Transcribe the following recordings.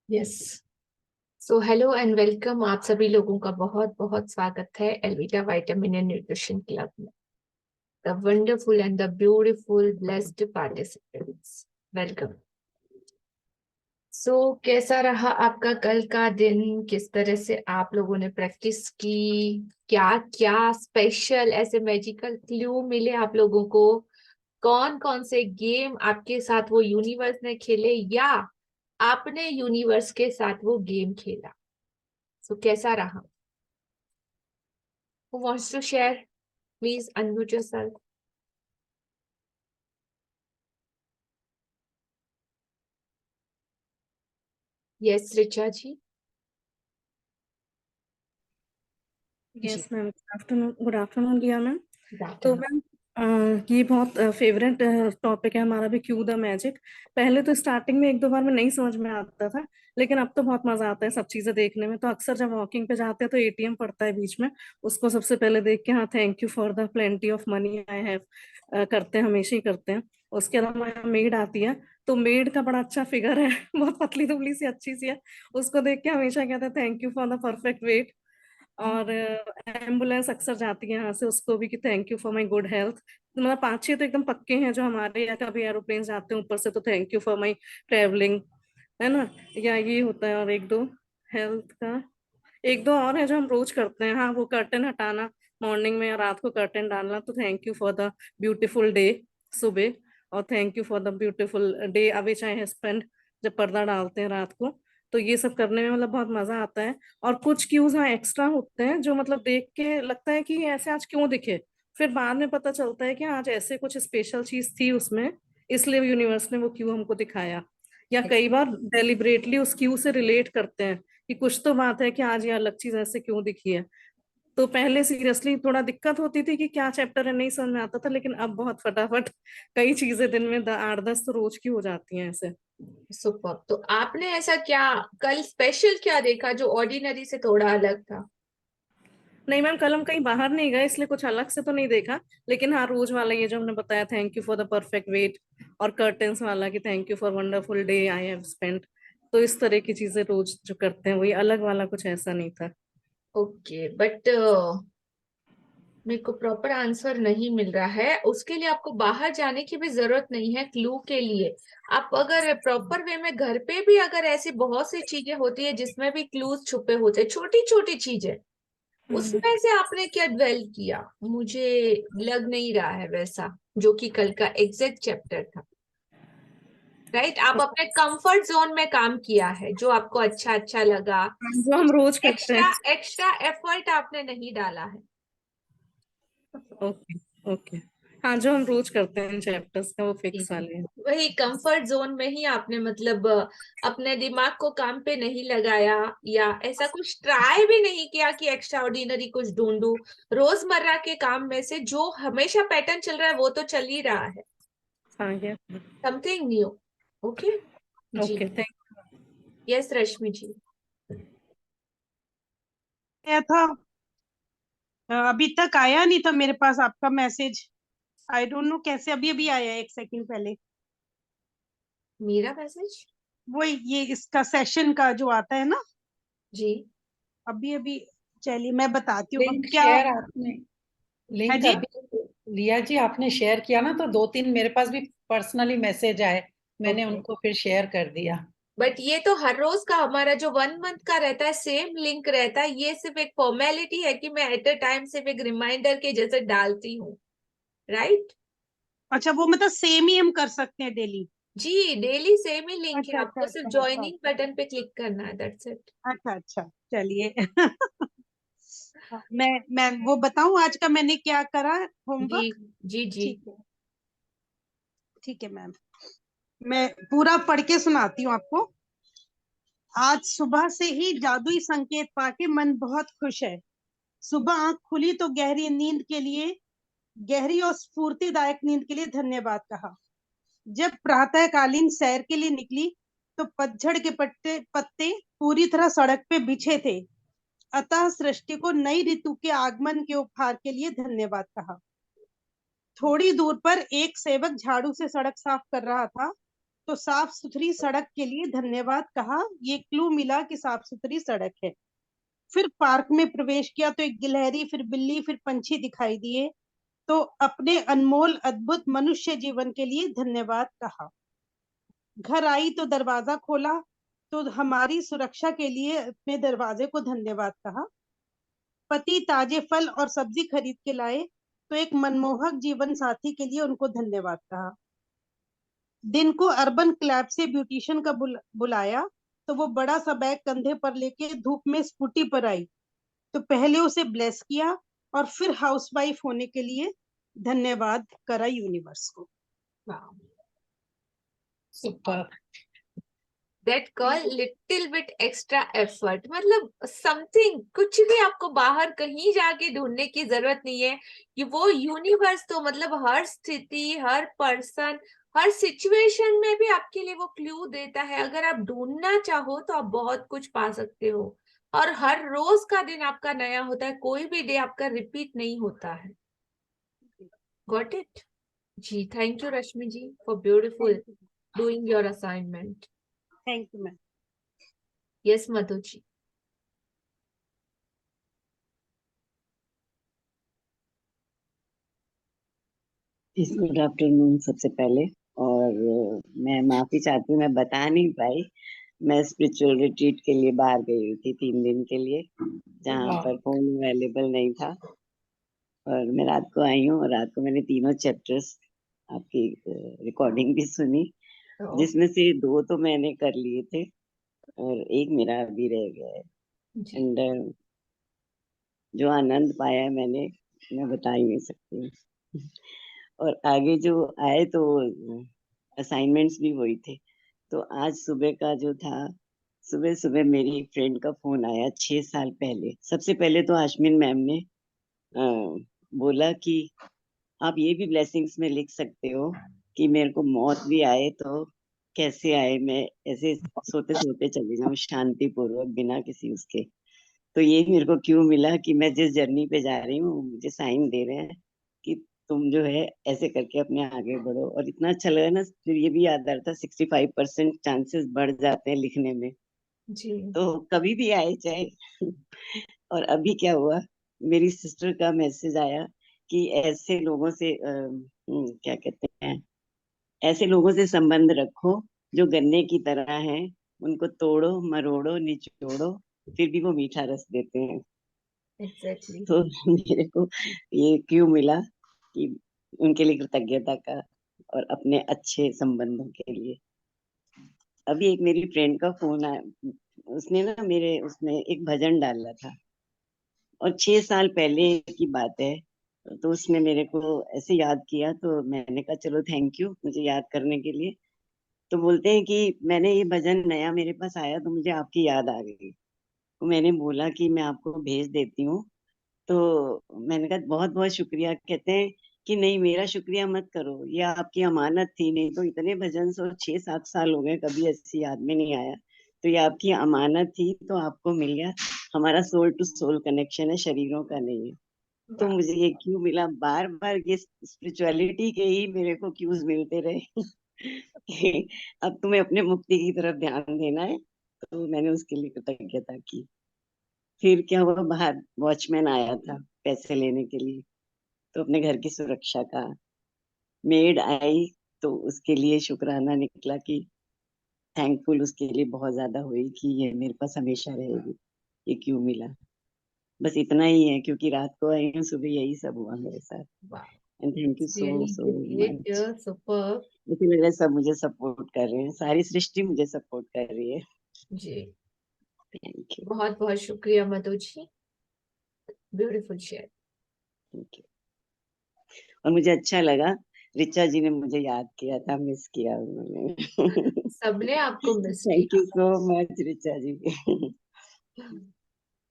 Yes. So hello and welcome, आप सभी लोगों का बहुत बहुत स्वागत है एलविटा विटामिन एंड न्यूट्रिशन क्लब में। The wonderful and the beautiful blessed participants, welcome. कैसा रहा आपका कल का दिन? किस तरह से आप लोगों ने प्रैक्टिस की? क्या क्या स्पेशल ऐसे मैजिकल क्लू मिले आप लोगों को? कौन कौन से गेम आपके साथ वो यूनिवर्स ने खेले, या आपने यूनिवर्स के साथ वो गेम खेला? कैसा रहा? Who wants to share? Please unmute yourself. Yes, Richa ji. जी। Yes ma'am, good afternoon dear ma'am. Good तो afternoon। मैम, ये बहुत फेवरेट टॉपिक है हमारा भी, क्यू द मैजिक। पहले तो स्टार्टिंग में एक दो बार में नहीं समझ में आता था, लेकिन अब तो बहुत मजा आता है सब चीजें देखने में। तो अक्सर जब वॉकिंग पे जाते हैं तो एटीएम पड़ता है बीच में, उसको सबसे पहले देख के हाँ thank you for the plenty of money I have करते हैं, हमेशा ही करते हैं। उसके अलावा मेड आती है, तो मेड का बड़ा अच्छा फिगर है बहुत पतली दुबली सी अच्छी सी है, उसको देख के हमेशा कहते हैं thank you for the perfect wait. और एम्बुलेंस अक्सर जाती है यहाँ से, उसको भी कि thank you for my good health. मतलब पांच छह तो एकदम पक्के हैं जो हमारे, या कभी एरोप्लेन जाते हैं ऊपर से तो thank you for my travelling, है ना। या ये होता है, और एक दो हेल्थ का, एक दो और है जो हम रोज करते हैं। हाँ, वो कर्टन हटाना मॉर्निंग में या रात को कर्टन डालना, तो thank you for the beautiful day सुबह, और thank you for the beautiful day which I have spend, जब पर्दा डालते हैं रात को। तो ये सब करने में मतलब बहुत मजा आता है। और कुछ क्यूज हाँ एक्स्ट्रा होते हैं जो मतलब देख के लगता है कि ऐसे आज क्यों दिखे, फिर बाद में पता चलता है कि आज ऐसे कुछ स्पेशल चीज थी उसमें, इसलिए यूनिवर्स ने वो क्यू हमको दिखाया। या कई बार डेलिबरेटली उस क्यू से रिलेट करते हैं कि कुछ तो बात है कि आज ये अलग चीज ऐसे क्यों दिखी है। तो पहले सीरियसली थोड़ा दिक्कत होती थी कि क्या चैप्टर है, नहीं समझ में आता था, लेकिन अब बहुत फटाफट कई चीजें दिन में 8-10 तो रोज की हो जाती हैं ऐसे। सुपर। तो आपने ऐसा क्या कल स्पेशल क्या देखा जो ऑर्डिनरी से थोड़ा अलग था? नहीं मैम, कल हम कहीं बाहर नहीं गए, इसलिए कुछ अलग से तो नहीं देखा। लेकिन हाँ, रोज वाला ये जो हमने बताया thank you for the perfect wait, और कर्टन्स वाला कि thank you for wonderful day I have spent, तो इस तरह की चीजें रोज जो करते हैं वही, अलग वाला कुछ ऐसा नहीं था। ओके, बट मेरे को प्रॉपर आंसर नहीं मिल रहा है। उसके लिए आपको बाहर जाने की भी जरूरत नहीं है क्लू के लिए। आप अगर प्रॉपर वे में घर पे भी, अगर ऐसी बहुत सी चीजें होती है जिसमें भी क्लूज छुपे होते हैं, छोटी छोटी चीजें, हम्म। उसमें से आपने क्या ड्वेल किया? मुझे लग नहीं रहा है वैसा जो कि कल का एग्जैक्ट चैप्टर था। राइट, आप अपने कंफर्ट जोन में काम किया है, जो आपको अच्छा अच्छा लगा। जो हम कुछ रोज करते एक्स्ट्रा हैं। एक्स्ट्रा एफर्ट आपने नहीं डाला है। Okay, okay. हाँ, जो हम रोज करते हैं चैप्टर्स का, वो जी फिक्स जी। वाले हैं। वही कंफर्ट जोन में ही आपने मतलब अपने दिमाग को काम पे नहीं लगाया, या ऐसा कुछ ट्राई भी नहीं किया कि एक्स्ट्रा ऑर्डिनरी कुछ ढूंढूं। रोजमर्रा के काम में से जो हमेशा पैटर्न चल रहा है वो तो चल ही रहा है। हाँ, ये। Something new. ओके। जी। Okay, thank. Yes Rashmi ji. आया था। अभी तक आया नहीं था मेरे पास आपका मैसेज। आई डोंट नो कैसे अभी अभी आया है, 1 सेकंड पहले। मेरा मैसेज? वही ये इसका सेशन का जो आता है ना, जी। अभी अभी। चलिए मैं बताती हूँ अब लिंक क्या शेयर आपने, है लिंक जी। अभी लिया जी आपने शेयर किया ना, तो दो तीन मेरे पास भी पर्सनली मैसेज आए, मैंने ओके। उनको फिर शेयर कर दिया। बट ये तो हर रोज का हमारा जो 1 मंथ का रहता है सेम लिंक रहता है। ये सिर्फ एक फॉर्मेलिटी है कि मैं एट अ टाइम सिर्फ एक रिमाइंडर के जैसे डालती हूँ। राइट। अच्छा, वो मतलब सेम ही हम कर सकते हैं डेली? जी, डेली सेम ही लिंक है, अच्छा अच्छा आपको सिर्फ अच्छा अच्छा ज्वाइनिंग अच्छा बटन पे क्लिक करना है, दैट्स इट। अच्छा अच्छा। चलिए मैं वो बताऊं आज का मैंने क्या करा जी होमवर्क? जी जी। ठीक है, ठीक है मैम। मैं पूरा पढ़ के सुनाती हूँ आपको। आज सुबह से ही जादुई संकेत पाके मन बहुत खुश है। सुबह आंख खुली तो गहरी नींद के लिए, गहरी और स्फूर्तिदायक नींद के लिए धन्यवाद कहा। जब प्रातःकालीन सैर के लिए निकली तो पतझड़ के पत्ते पत्ते पूरी तरह सड़क पे बिछे थे। अतः सृष्टि को नई ऋतु के आगमन के उपहार के लिए धन्यवाद कहा। थोड़ी दूर पर एक सेवक झाड़ू से सड़क साफ कर रहा था। तो साफ सुथरी सड़क के लिए धन्यवाद कहा। ये क्लू मिला कि साफ सुथरी सड़क है। फिर पार्क में प्रवेश किया तो एक गिलहरी, फिर बिल्ली, फिर पंछी दिखाई दिए। तो अपने अनमोल अद्भुत मनुष्य जीवन के लिए धन्यवाद कहा। घर आई तो दरवाजा खोला तो हमारी सुरक्षा के लिए अपने दरवाजे को धन्यवाद कहा। पति ताजे फल और सब्जी खरीद के लाए तो एक मनमोहक जीवन साथी के लिए उनको धन्यवाद कहा। दिन को अर्बन क्लैब से ब्यूटिशियन का बुलाया तो वो बड़ा सा बैग कंधे पर लेके धूप में स्कूटी पर आई। तो पहले उसे ब्लेस किया और फिर हाउसवाइफ होने के लिए धन्यवाद करा यूनिवर्स को। Super. That call little bit extra effort, मतलब समथिंग, कुछ भी आपको बाहर कहीं जाके ढूंढने की जरूरत नहीं है कि वो यूनिवर्स तो मतलब हर स्थिति, हर पर्सन, हर सिचुएशन में भी आपके लिए वो क्लू देता है। अगर आप ढूंढना चाहो तो आप बहुत कुछ पा सकते हो। और हर रोज का दिन आपका नया होता है, कोई भी डे आपका रिपीट नहीं होता है। गॉट इट जी। Thank you Rashmi ji for beautiful doing your assignment. Thank you ma'am. Yes Madhu ji. Good afternoon सबसे पहले। और मैं माफी चाहती हूँ, मैं बता नहीं पाई। मैं स्पिरिचुअल रिट्रीट के लिए बाहर गई हुई थी 3 दिन के लिए, जहाँ पर फोन अवेलेबल नहीं था। और मैं रात को आई हूँ और रात को मैंने 3 चैप्टर्स आपकी रिकॉर्डिंग भी सुनी, जिसमें से 2 तो मैंने कर लिए थे और एक मेरा अभी रह गया है। एंड जो आनंद पाया है मैंने, मैं बता ही नहीं सकती। और आगे जो आए तो असाइनमेंट्स भी वही थे। तो आज सुबह का जो था, सुबह सुबह मेरी फ्रेंड का फोन आया 6 साल पहले। सबसे पहले तो आशमीन मैम ने बोला कि आप ये भी ब्लेसिंग्स में लिख सकते हो कि मेरे को मौत भी आए तो कैसे आए, मैं ऐसे सोते सोते चली जाऊं शांति पूर्वक बिना किसी उसके। तो ये मेरे को क्यों मिला कि मैं जिस जर्नी पे जा रही हूँ मुझे साइन दे रहे हैं कि तुम जो है ऐसे करके अपने आगे बढ़ो। और इतना अच्छा लगा ना, फिर ये भी याद आ रहा था 65% चांसेस बढ़ जाते हैं लिखने में, जी। तो कभी भी आए चाहे। और अभी क्या हुआ, मेरी सिस्टर का मैसेज आया कि ऐसे लोगों से क्या कहते हैं, ऐसे लोगों से संबंध रखो जो गन्ने की तरह हैं, उनको तोड़ो मरोड़ो निचोड़ो फिर भी वो मीठा रस देते हैं। एग्जैक्टली। तो मेरे को ये क्यों मिला कि उनके लिए कृतज्ञता का और अपने अच्छे संबंधों के लिए। अभी एक मेरी फ्रेंड का फोन आया, उसने ना मेरे उसमें एक भजन डाला था और 6 साल पहले की बात है। तो उसने मेरे को ऐसे याद किया, तो मैंने कहा चलो थैंक यू मुझे याद करने के लिए। तो बोलते हैं कि मैंने ये भजन नया मेरे पास आया तो मुझे आपकी याद आ गई, तो मैंने बोला कि मैं आपको भेज देती हूँ। तो मैंने कहा बहुत बहुत शुक्रिया। कहते हैं कि नहीं मेरा शुक्रिया मत करो, ये आपकी अमानत थी, नहीं तो इतने भजन सो 6-7 साल हो गए कभी ऐसी याद में नहीं आया। तो ये आपकी अमानत थी तो आपको मिल गया। हमारा सोल टू सोल कनेक्शन है, शरीरों का नहीं है। तो मुझे ये क्यों मिला, बार बार ये स्पिरिचुअलिटी के ही मेरे को क्यूज मिलते रहे कि अब तुम्हें अपने मुक्ति की तरफ ध्यान देना है। तो मैंने उसके लिए कृतज्ञता की। फिर क्या हुआ, बाहर वॉचमैन आया था पैसे लेने के लिए, तो अपने घर की सुरक्षा का। मेड आई तो उसके लिए शुक्राना निकला कि थैंकफुल उसके लिए बहुत ज्यादा हुई कि ये मेरे पास हमेशा रहेगी। ये क्यों मिला, बस इतना ही है, क्योंकि रात को आई हूँ, सुबह यही सब हुआ मेरे साथ। And thank you so really so great, much. Super. मुझे लग रहा है सब मुझे सपोर्ट कर रहे हैं, सारी सृष्टि मुझे सपोर्ट कर रही है। जी। Thank you. बहुत बहुत शुक्रिया Madhu ji, beautiful share. Thank you. और मुझे अच्छा लगा रिचा जी ने मुझे याद किया था, मिस किया उन्होंने। सबने आपको मिस थैंक किया। You so much Richa ji.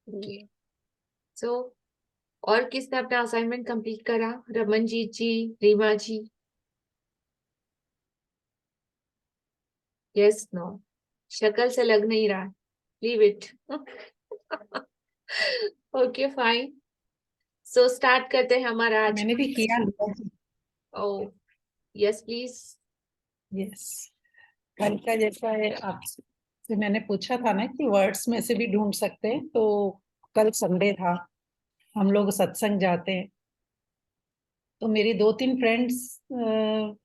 Okay, so और किसने अपना असाइनमेंट कंप्लीट करा? रमनजीत जी, रीमा जी? Yes, no? शक्ल से लग नहीं रहा, leave it. Okay fine, so start करते हैं हमारा आज। मैंने भी किया। Oh yes please. यस। कल का जैसा है, आपसे मैंने पूछा था ना कि वर्ड्स में से भी ढूंढ सकते हैं, तो कल संडे था, हम लोग सत्संग जाते हैं, तो मेरी 2-3 फ्रेंड्स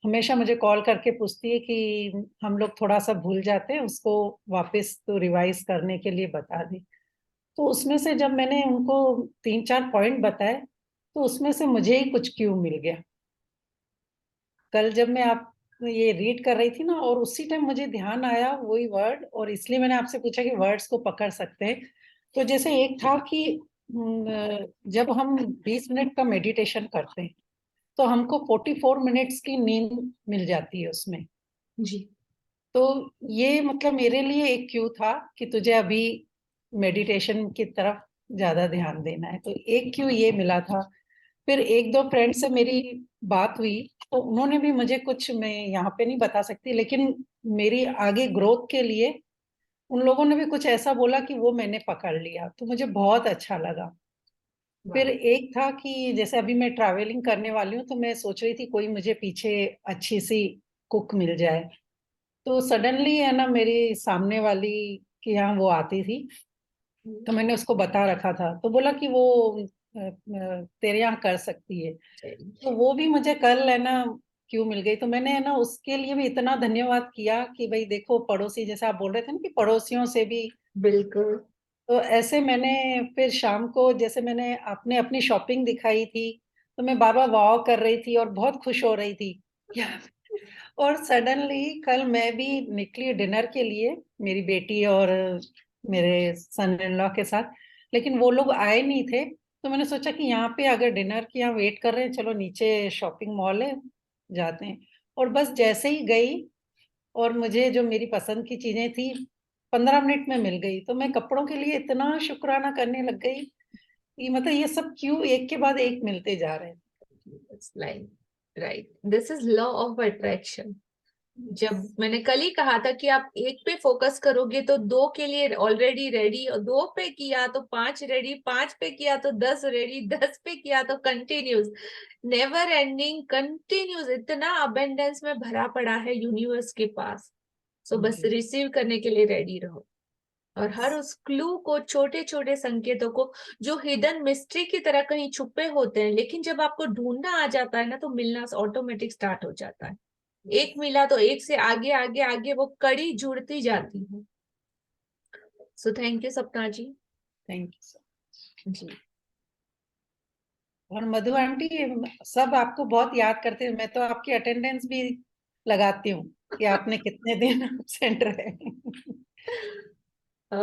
हमेशा मुझे कॉल करके पूछती है कि हम लोग थोड़ा सा भूल जाते हैं, उसको वापस तो रिवाइज करने के लिए बता दी। तो उसमें से जब मैंने उनको 3-4 पॉइंट बताए, तो उसमें से मुझे ही कुछ क्यू मिल गया। कल जब मैं आप ये रीड कर रही थी ना, और उसी टाइम मुझे ध्यान आया वही वर्ड, और इसलिए मैंने आपसे पूछा कि वर्ड्स को पकड़ सकते हैं। तो जैसे एक था कि जब हम 20 मिनट का मेडिटेशन करते हैं, तो हमको 44 मिनट्स की नींद मिल जाती है उसमें। जी। तो ये मतलब मेरे लिए एक क्यू था कि तुझे अभी मेडिटेशन की तरफ ज्यादा ध्यान देना है, तो एक क्यू ये मिला था। फिर 1-2 फ्रेंड से मेरी बात हुई, तो उन्होंने भी मुझे कुछ, मैं यहाँ पे नहीं बता सकती, लेकिन मेरी आगे ग्रोथ के लिए उन लोगों ने भी कुछ ऐसा बोला कि वो मैंने पकड़ लिया, तो मुझे बहुत अच्छा लगा। फिर एक था कि जैसे अभी मैं ट्रैवलिंग करने वाली हूँ, तो मैं सोच रही थी कोई मुझे पीछे अच्छी सी कुक मिल जाए, तो सडनली है ना मेरी सामने वाली के यहाँ वो आती थी, तो मैंने उसको बता रखा था, तो बोला कि वो तेरे यहाँ कर सकती है। तो वो भी मुझे कल है ना क्यों मिल गई, तो मैंने है ना उसके लिए भी इतना धन्यवाद किया कि भाई देखो, पड़ोसी, जैसे आप बोल रहे थे ना कि पड़ोसियों से भी, बिल्कुल। तो ऐसे मैंने फिर शाम को जैसे मैंने आपने अपनी शॉपिंग दिखाई थी, तो मैं बार बार वाव कर रही थी और बहुत खुश हो रही थी। और सडनली कल मैं भी निकली डिनर के लिए, मेरी बेटी और मेरे सन इन लॉ के साथ, लेकिन वो लोग आए नहीं थे, तो मैंने सोचा कि यहाँ पे अगर डिनर की यहाँ वेट कर रहे हैं, चलो नीचे शॉपिंग मॉल है, जाते हैं। और बस जैसे ही गई, और मुझे जो मेरी पसंद की चीजें थी 15 मिनट में मिल गई, तो मैं कपड़ों के लिए इतना शुक्राना करने लग गई कि मतलब ये सब क्यों एक के बाद एक मिलते जा रहे हैं। Right, this is law of attraction. जब मैंने कल ही कहा था कि आप एक पे फोकस करोगे तो दो के लिए ऑलरेडी रेडी, और दो पे किया तो 5 रेडी, 5 पे किया तो 10 रेडी, 10 पे किया तो कंटिन्यूस, नेवर एंडिंग कंटिन्यूस, इतना अबेंडेंस में भरा पड़ा है यूनिवर्स के पास। सो बस रिसीव करने के लिए रेडी रहो, और हर उस क्लू को, छोटे छोटे संकेतों को, जो हिडन मिस्ट्री की तरह कहीं छुपे होते हैं, लेकिन जब आपको ढूंढना आ जाता है ना, तो मिलना ऑटोमेटिक स्टार्ट हो जाता है। एक मिला तो एक से आगे आगे आगे वो कड़ी जुड़ती जाती है। सो थैंक यू सपना जी। Thank you. जी। और मधु आंटी, सब आपको बहुत याद करते हैं, मैं तो आपकी अटेंडेंस भी लगाती हूँ कि आपने कितने दिन एब्सेंट रहे।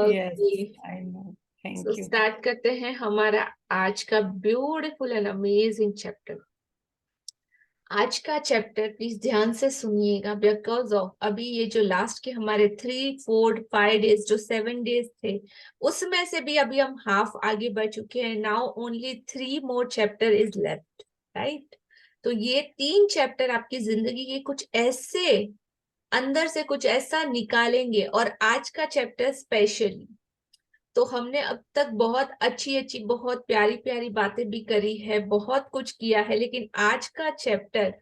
Yes, okay, I know, so thank you. Start करते हैं हमारा आज का ब्यूटीफुल एंड अमेजिंग चैप्टर। आज का चैप्टर प्लीज ध्यान से सुनिएगा, बिकॉज ऑफ अभी ये जो लास्ट के हमारे 3, 4, 5 डेज, जो 7 डेज थे, उसमें से भी अभी हम हाफ आगे बढ़ चुके हैं। Now only 3 more chapter is left, right. तो ये 3 चैप्टर आपकी जिंदगी के कुछ ऐसे, अंदर से कुछ ऐसा निकालेंगे। और आज का चैप्टर स्पेशली, तो हमने अब तक बहुत अच्छी अच्छी, बहुत प्यारी प्यारी बातें भी करी है, बहुत कुछ किया है, लेकिन आज का चैप्टर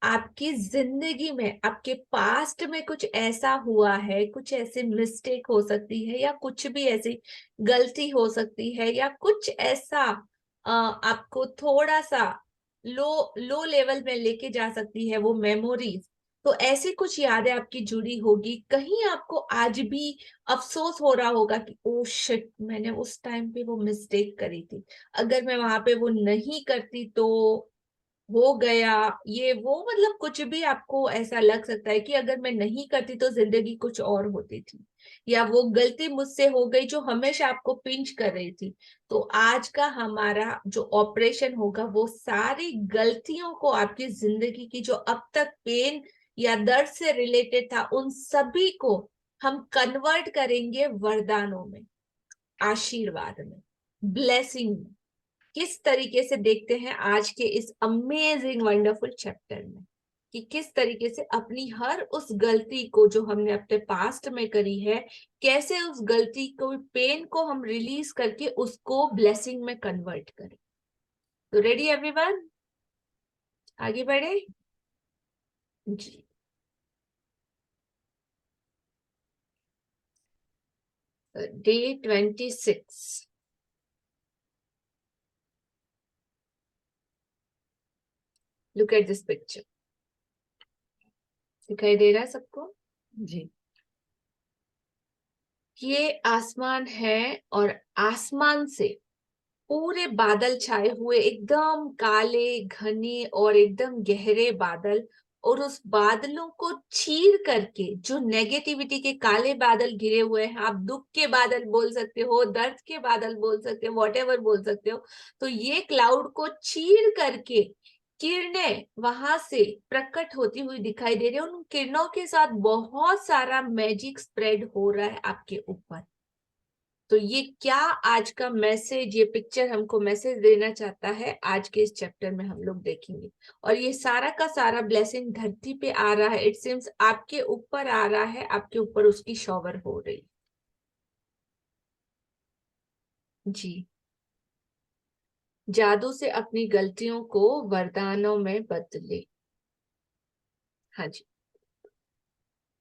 आपकी जिंदगी में, आपके पास्ट में कुछ ऐसा हुआ है, कुछ ऐसे मिस्टेक हो सकती है, या कुछ भी ऐसी गलती हो सकती है, या कुछ ऐसा आपको थोड़ा सा लो लो लेवल में लेके जा सकती है वो मेमोरीज। तो ऐसी कुछ यादें आपकी जुड़ी होगी, कहीं आपको आज भी अफसोस हो रहा होगा कि ओ शिट, मैंने उस टाइम पे वो मिस्टेक करी थी, अगर मैं वहां पे वो नहीं करती तो हो गया ये वो, मतलब कुछ भी आपको ऐसा लग सकता है कि अगर मैं नहीं करती तो जिंदगी कुछ और होती थी, या वो गलती मुझसे हो गई जो हमेशा आपको पिंच कर रही थी। तो आज का हमारा जो ऑपरेशन होगा, वो सारी गलतियों को, आपकी जिंदगी की जो अब तक पेन या दर्द से रिलेटेड था, उन सभी को हम कन्वर्ट करेंगे वरदानों में, आशीर्वाद में, ब्लेसिंग में। किस तरीके से देखते हैं आज के इस अमेजिंग वंडरफुल चैप्टर में, कि किस तरीके से अपनी हर उस गलती को जो हमने अपने पास्ट में करी है, कैसे उस गलती को, पेन को हम रिलीज करके उसको ब्लेसिंग में कन्वर्ट करें। तो रेडी एवरीवन, आगे बढ़े जी। Day 26. Look at this picture. दिखाई दे रहा है सबको? जी। ये आसमान है और आसमान से पूरे बादल छाए हुए, एकदम काले घने और एकदम गहरे बादल, और उस बादलों को चीर करके जो नेगेटिविटी के काले बादल घिरे हुए हैं, आप दुख के बादल बोल सकते हो, दर्द के बादल बोल सकते हो, वॉटेवर बोल सकते हो, तो ये क्लाउड को चीर करके किरणें वहां से प्रकट होती हुई दिखाई दे रही है। उन किरणों के साथ बहुत सारा मैजिक स्प्रेड हो रहा है आपके ऊपर। तो ये क्या आज का मैसेज, ये पिक्चर हमको मैसेज देना चाहता है, आज के इस चैप्टर में हम लोग देखेंगे। और ये सारा का सारा ब्लेसिंग धरती पे आ रहा है, इट सीम्स आपके ऊपर आ रहा है, आपके ऊपर उसकी शॉवर हो रही जी। जादू से अपनी गलतियों को वरदानों में बदले। हाँ जी।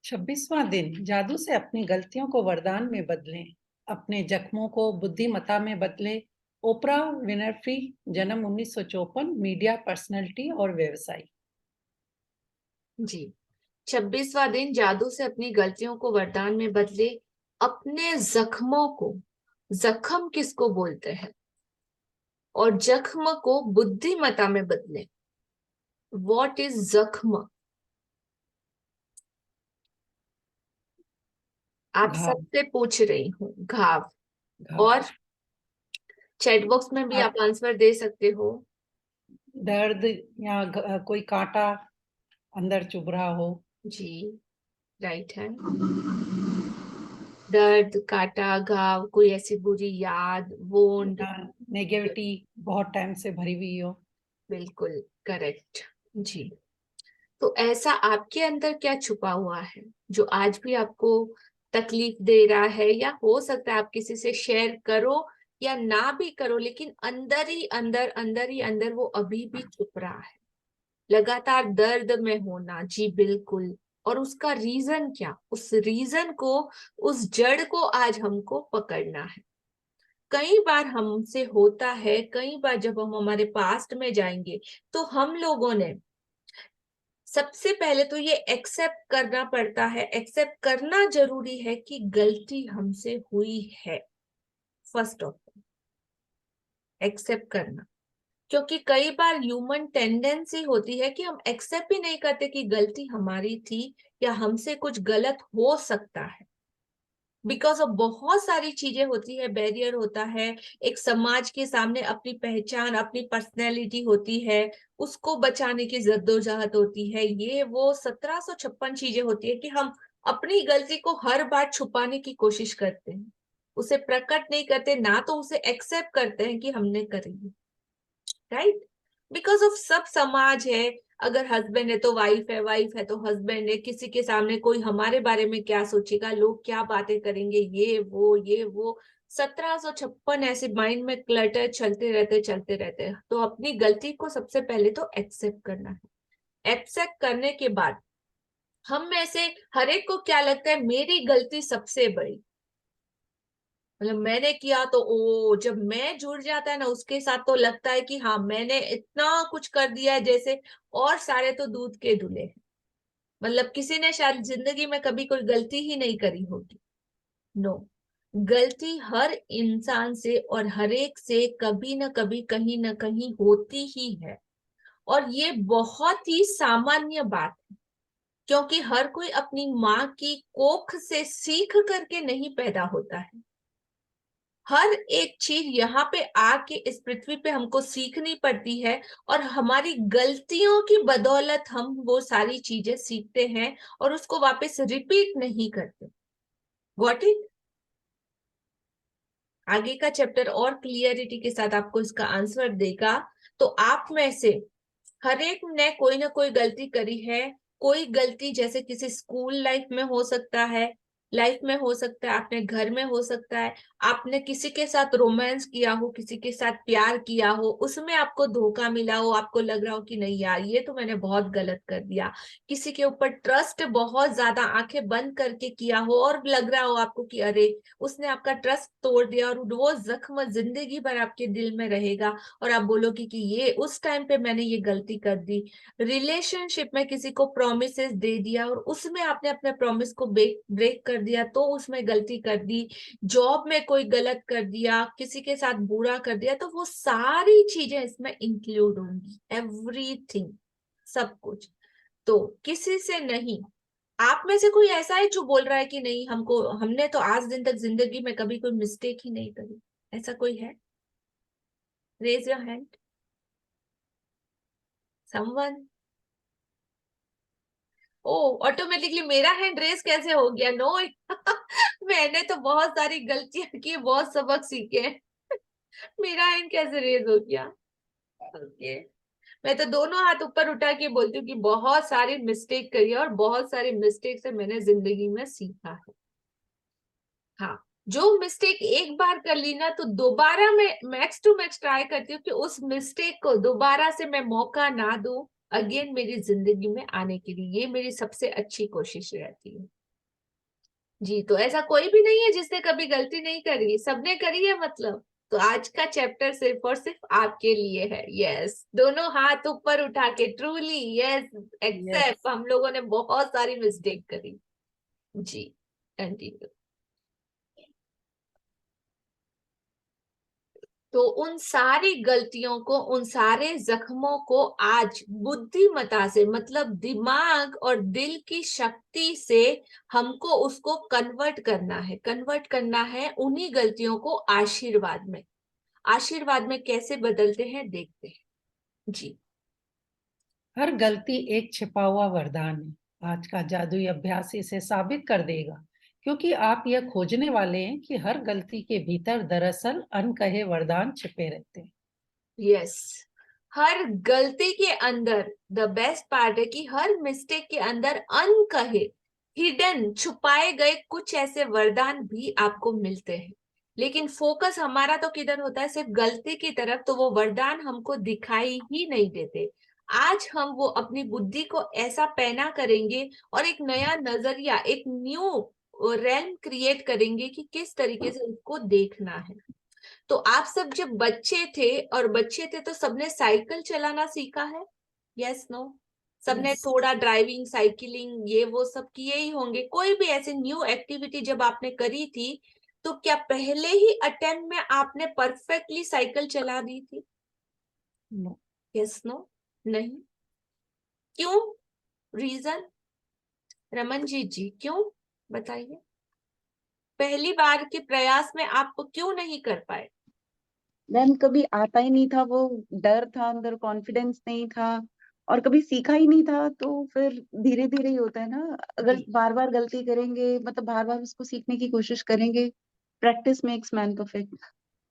26वां दिन, जादू से अपनी गलतियों को वरदान में बदलें, अपने जख्मों को बुद्धिमत्ता में बदले। ओपरा विनफ्री, जन्म 1954, मीडिया पर्सनालिटी और व्यवसायी। जी, 26वां दिन, जादू से अपनी गलतियों को वरदान में बदले, अपने जख्मों को, जख्म किसको बोलते हैं, और जख्म को बुद्धिमत्ता में बदले। व्हाट इज जख्म? आप घाव। सबसे पूछ रही हूँ। घाव। घाव। और चैट बॉक्स में भी आप आंसर दे सकते हो। दर्द या कोई कांटा अंदर चुभ रहा हो। जी, राइट है। दर्द, काटा, घाव, कोई ऐसी बुरी याद, वोंड। नेगेटिविटी बहुत टाइम से भरी हुई हो। बिल्कुल करेक्ट जी। तो ऐसा आपके अंदर क्या छुपा हुआ है जो आज भी आपको तकलीफ दे रहा है, या हो सकता है आप किसी से शेयर करो या ना भी करो, लेकिन अंदर ही अंदर, अंदर ही अंदर वो अभी भी छुप रहा है। लगातार दर्द में होना, जी बिल्कुल। और उसका रीजन क्या, उस रीजन को, उस जड़ को आज हमको पकड़ना है। कई बार हमसे होता है, कई बार जब हम हमारे पास्ट में जाएंगे तो हम लोगों ने सबसे पहले तो ये एक्सेप्ट करना पड़ता है, एक्सेप्ट करना जरूरी है कि गलती हमसे हुई है। फर्स्ट ऑफ ऑल एक्सेप्ट करना, क्योंकि कई बार ह्यूमन टेंडेंसी होती है कि हम एक्सेप्ट ही नहीं करते कि गलती हमारी थी या हमसे कुछ गलत हो सकता है। बिकॉज ऑफ बहुत सारी चीजें होती है, बैरियर होता है, एक समाज के सामने अपनी पहचान, अपनी पर्सनैलिटी होती है, उसको बचाने की जद्दोजहद होती है, ये वो 1756 चीजें होती है कि हम अपनी गलती को हर बार छुपाने की कोशिश करते हैं, उसे प्रकट नहीं करते, ना तो उसे एक्सेप्ट करते हैं कि हमने करी है। राइट? बिकॉज ऑफ सब समाज है, अगर हस्बैंड है तो वाइफ है, वाइफ है तो हस्बैंड है, किसी के सामने कोई हमारे बारे में क्या सोचेगा, लोग क्या बातें करेंगे, ये वो 1756 ऐसे माइंड में क्लटर चलते रहते हैं। तो अपनी गलती को सबसे पहले तो एक्सेप्ट करना है। एक्सेप्ट करने के बाद हम में से हर एक को क्या लगता है, मेरी गलती सबसे बड़ी, मतलब मैंने किया तो ओ, जब मैं जुड़ जाता है ना उसके साथ तो लगता है कि हाँ मैंने इतना कुछ कर दिया है जैसे, और सारे तो दूध के धुले हैं। मतलब किसी ने शायद जिंदगी में कभी कोई गलती ही नहीं करी होगी। नो, गलती हर इंसान से और हर एक से कभी ना कभी, कहीं ना कहीं होती ही है। और ये बहुत ही सामान्य बात है, क्योंकि हर कोई अपनी माँ की कोख से सीख करके नहीं पैदा होता है। हर एक चीज यहाँ पे आके इस पृथ्वी पे हमको सीखनी पड़ती है, और हमारी गलतियों की बदौलत हम वो सारी चीजें सीखते हैं और उसको वापस रिपीट नहीं करते। Got it? आगे का चैप्टर और क्लियरिटी के साथ आपको इसका आंसर देगा। तो आप में से हर एक ने कोई ना कोई गलती करी है। कोई गलती जैसे किसी स्कूल लाइफ में हो सकता है, लाइफ में हो सकता है, अपने घर में हो सकता है, आपने किसी के साथ रोमांस किया हो, किसी के साथ प्यार किया हो, उसमें आपको धोखा मिला हो, आपको लग रहा हो कि नहीं यार ये तो मैंने बहुत गलत कर दिया, किसी के ऊपर ट्रस्ट बहुत ज्यादा आंखें बंद करके किया हो और लग रहा हो आपको कि अरे उसने आपका ट्रस्ट तोड़ दिया और वो जख्म जिंदगी भर आपके दिल में रहेगा और आप बोलोगे कि ये उस टाइम पे मैंने ये गलती कर दी। रिलेशनशिप में किसी को प्रोमिसेस दे दिया और उसमें आपने अपने प्रॉमिस को ब्रेक कर दिया तो उसमें गलती कर दी, जॉब में कोई गलत कर दिया, किसी के साथ बुरा कर दिया, तो वो सारी चीजें इसमें इंक्लूड होंगी, एवरीथिंग, सब कुछ। तो किसी से नहीं, आप में से कोई ऐसा है जो बोल रहा है कि नहीं हमने तो आज दिन तक जिंदगी में कभी कोई मिस्टेक ही नहीं करी, ऐसा कोई है? Raise your hand, someone. ओ, ऑटोमेटिकली मेरा हैंड रेस कैसे हो गया? नो मैंने तो बहुत सारी गलतियां की, बहुत सबक सीखे हैं। मेरा हैंड कैसे रेस हो गया? ओके, मैं तो दोनों हाथ ऊपर उठा के बोलती हूँ कि बहुत सारी मिस्टेक करी है और बहुत सारी मिस्टेक से मैंने जिंदगी में सीखा है। हाँ, जो मिस्टेक एक बार कर ली ना तो दोबारा मैं मैक्स टू मैक्स ट्राई करती हूँ कि उस मिस्टेक को दोबारा से मैं मौका ना दूं अगेन मेरी जिंदगी में आने के लिए। ये मेरी सबसे अच्छी कोशिश रहती है जी। तो ऐसा कोई भी नहीं है जिसने कभी गलती नहीं करी, सबने करी है मतलब। तो आज का चैप्टर सिर्फ और सिर्फ आपके लिए है। यस, दोनों हाथ ऊपर उठा के, ट्रूली यस, एक्सेप्ट, हम लोगों ने बहुत सारी मिस्टेक करी जी। कंटिन्यू। तो उन सारी गलतियों को, उन सारे जख्मों को आज बुद्धिमता से, मतलब दिमाग और दिल की शक्ति से हमको उसको कन्वर्ट करना है उन्हीं गलतियों को आशीर्वाद में। आशीर्वाद में कैसे बदलते हैं देखते हैं जी। हर गलती एक छिपा हुआ वरदान है। आज का जादुई अभ्यास इसे साबित कर देगा, क्योंकि आप यह खोजने वाले हैं कि हर गलती के भीतर दरअसल अनकहे वरदान छिपे रहते हैं। यस, हर गलती के अंदर, द बेस्ट पार्ट है कि हर मिस्टेक के अंदर अनकहे, हिडन, छुपाए गए कुछ ऐसे वरदान भी आपको मिलते हैं। लेकिन फोकस हमारा तो किधर होता है? सिर्फ गलती की तरफ, तो वो वरदान हमको दिखाई ही नहीं देते। आज हम वो अपनी बुद्धि को ऐसा पैना करेंगे और एक नया नजरिया, एक न्यू रेल्म क्रिएट करेंगे कि किस तरीके से उसको देखना है। तो आप सब जब बच्चे थे तो सबने साइकिल चलाना सीखा है? Yes no? सबने थोड़ा ड्राइविंग, साइकिलिंग, ये वो सब किए ही होंगे। कोई भी ऐसे न्यू एक्टिविटी जब आपने करी थी तो क्या पहले ही अटेम्प्ट में आपने परफेक्टली साइकिल चला दी थी? Yes no? नहीं। क्यों? रीजन? रमन जी क्यों, बताइए। पहली बार के प्रयास में आप क्यों नहीं कर पाए? मैम कभी आता ही नहीं था, वो डर था अंदर, कॉन्फिडेंस नहीं था और कभी सीखा ही नहीं था। तो फिर धीरे धीरे ही होता है ना, अगर जी। बार बार गलती करेंगे, मतलब बार बार उसको सीखने की कोशिश करेंगे, practice makes man perfect.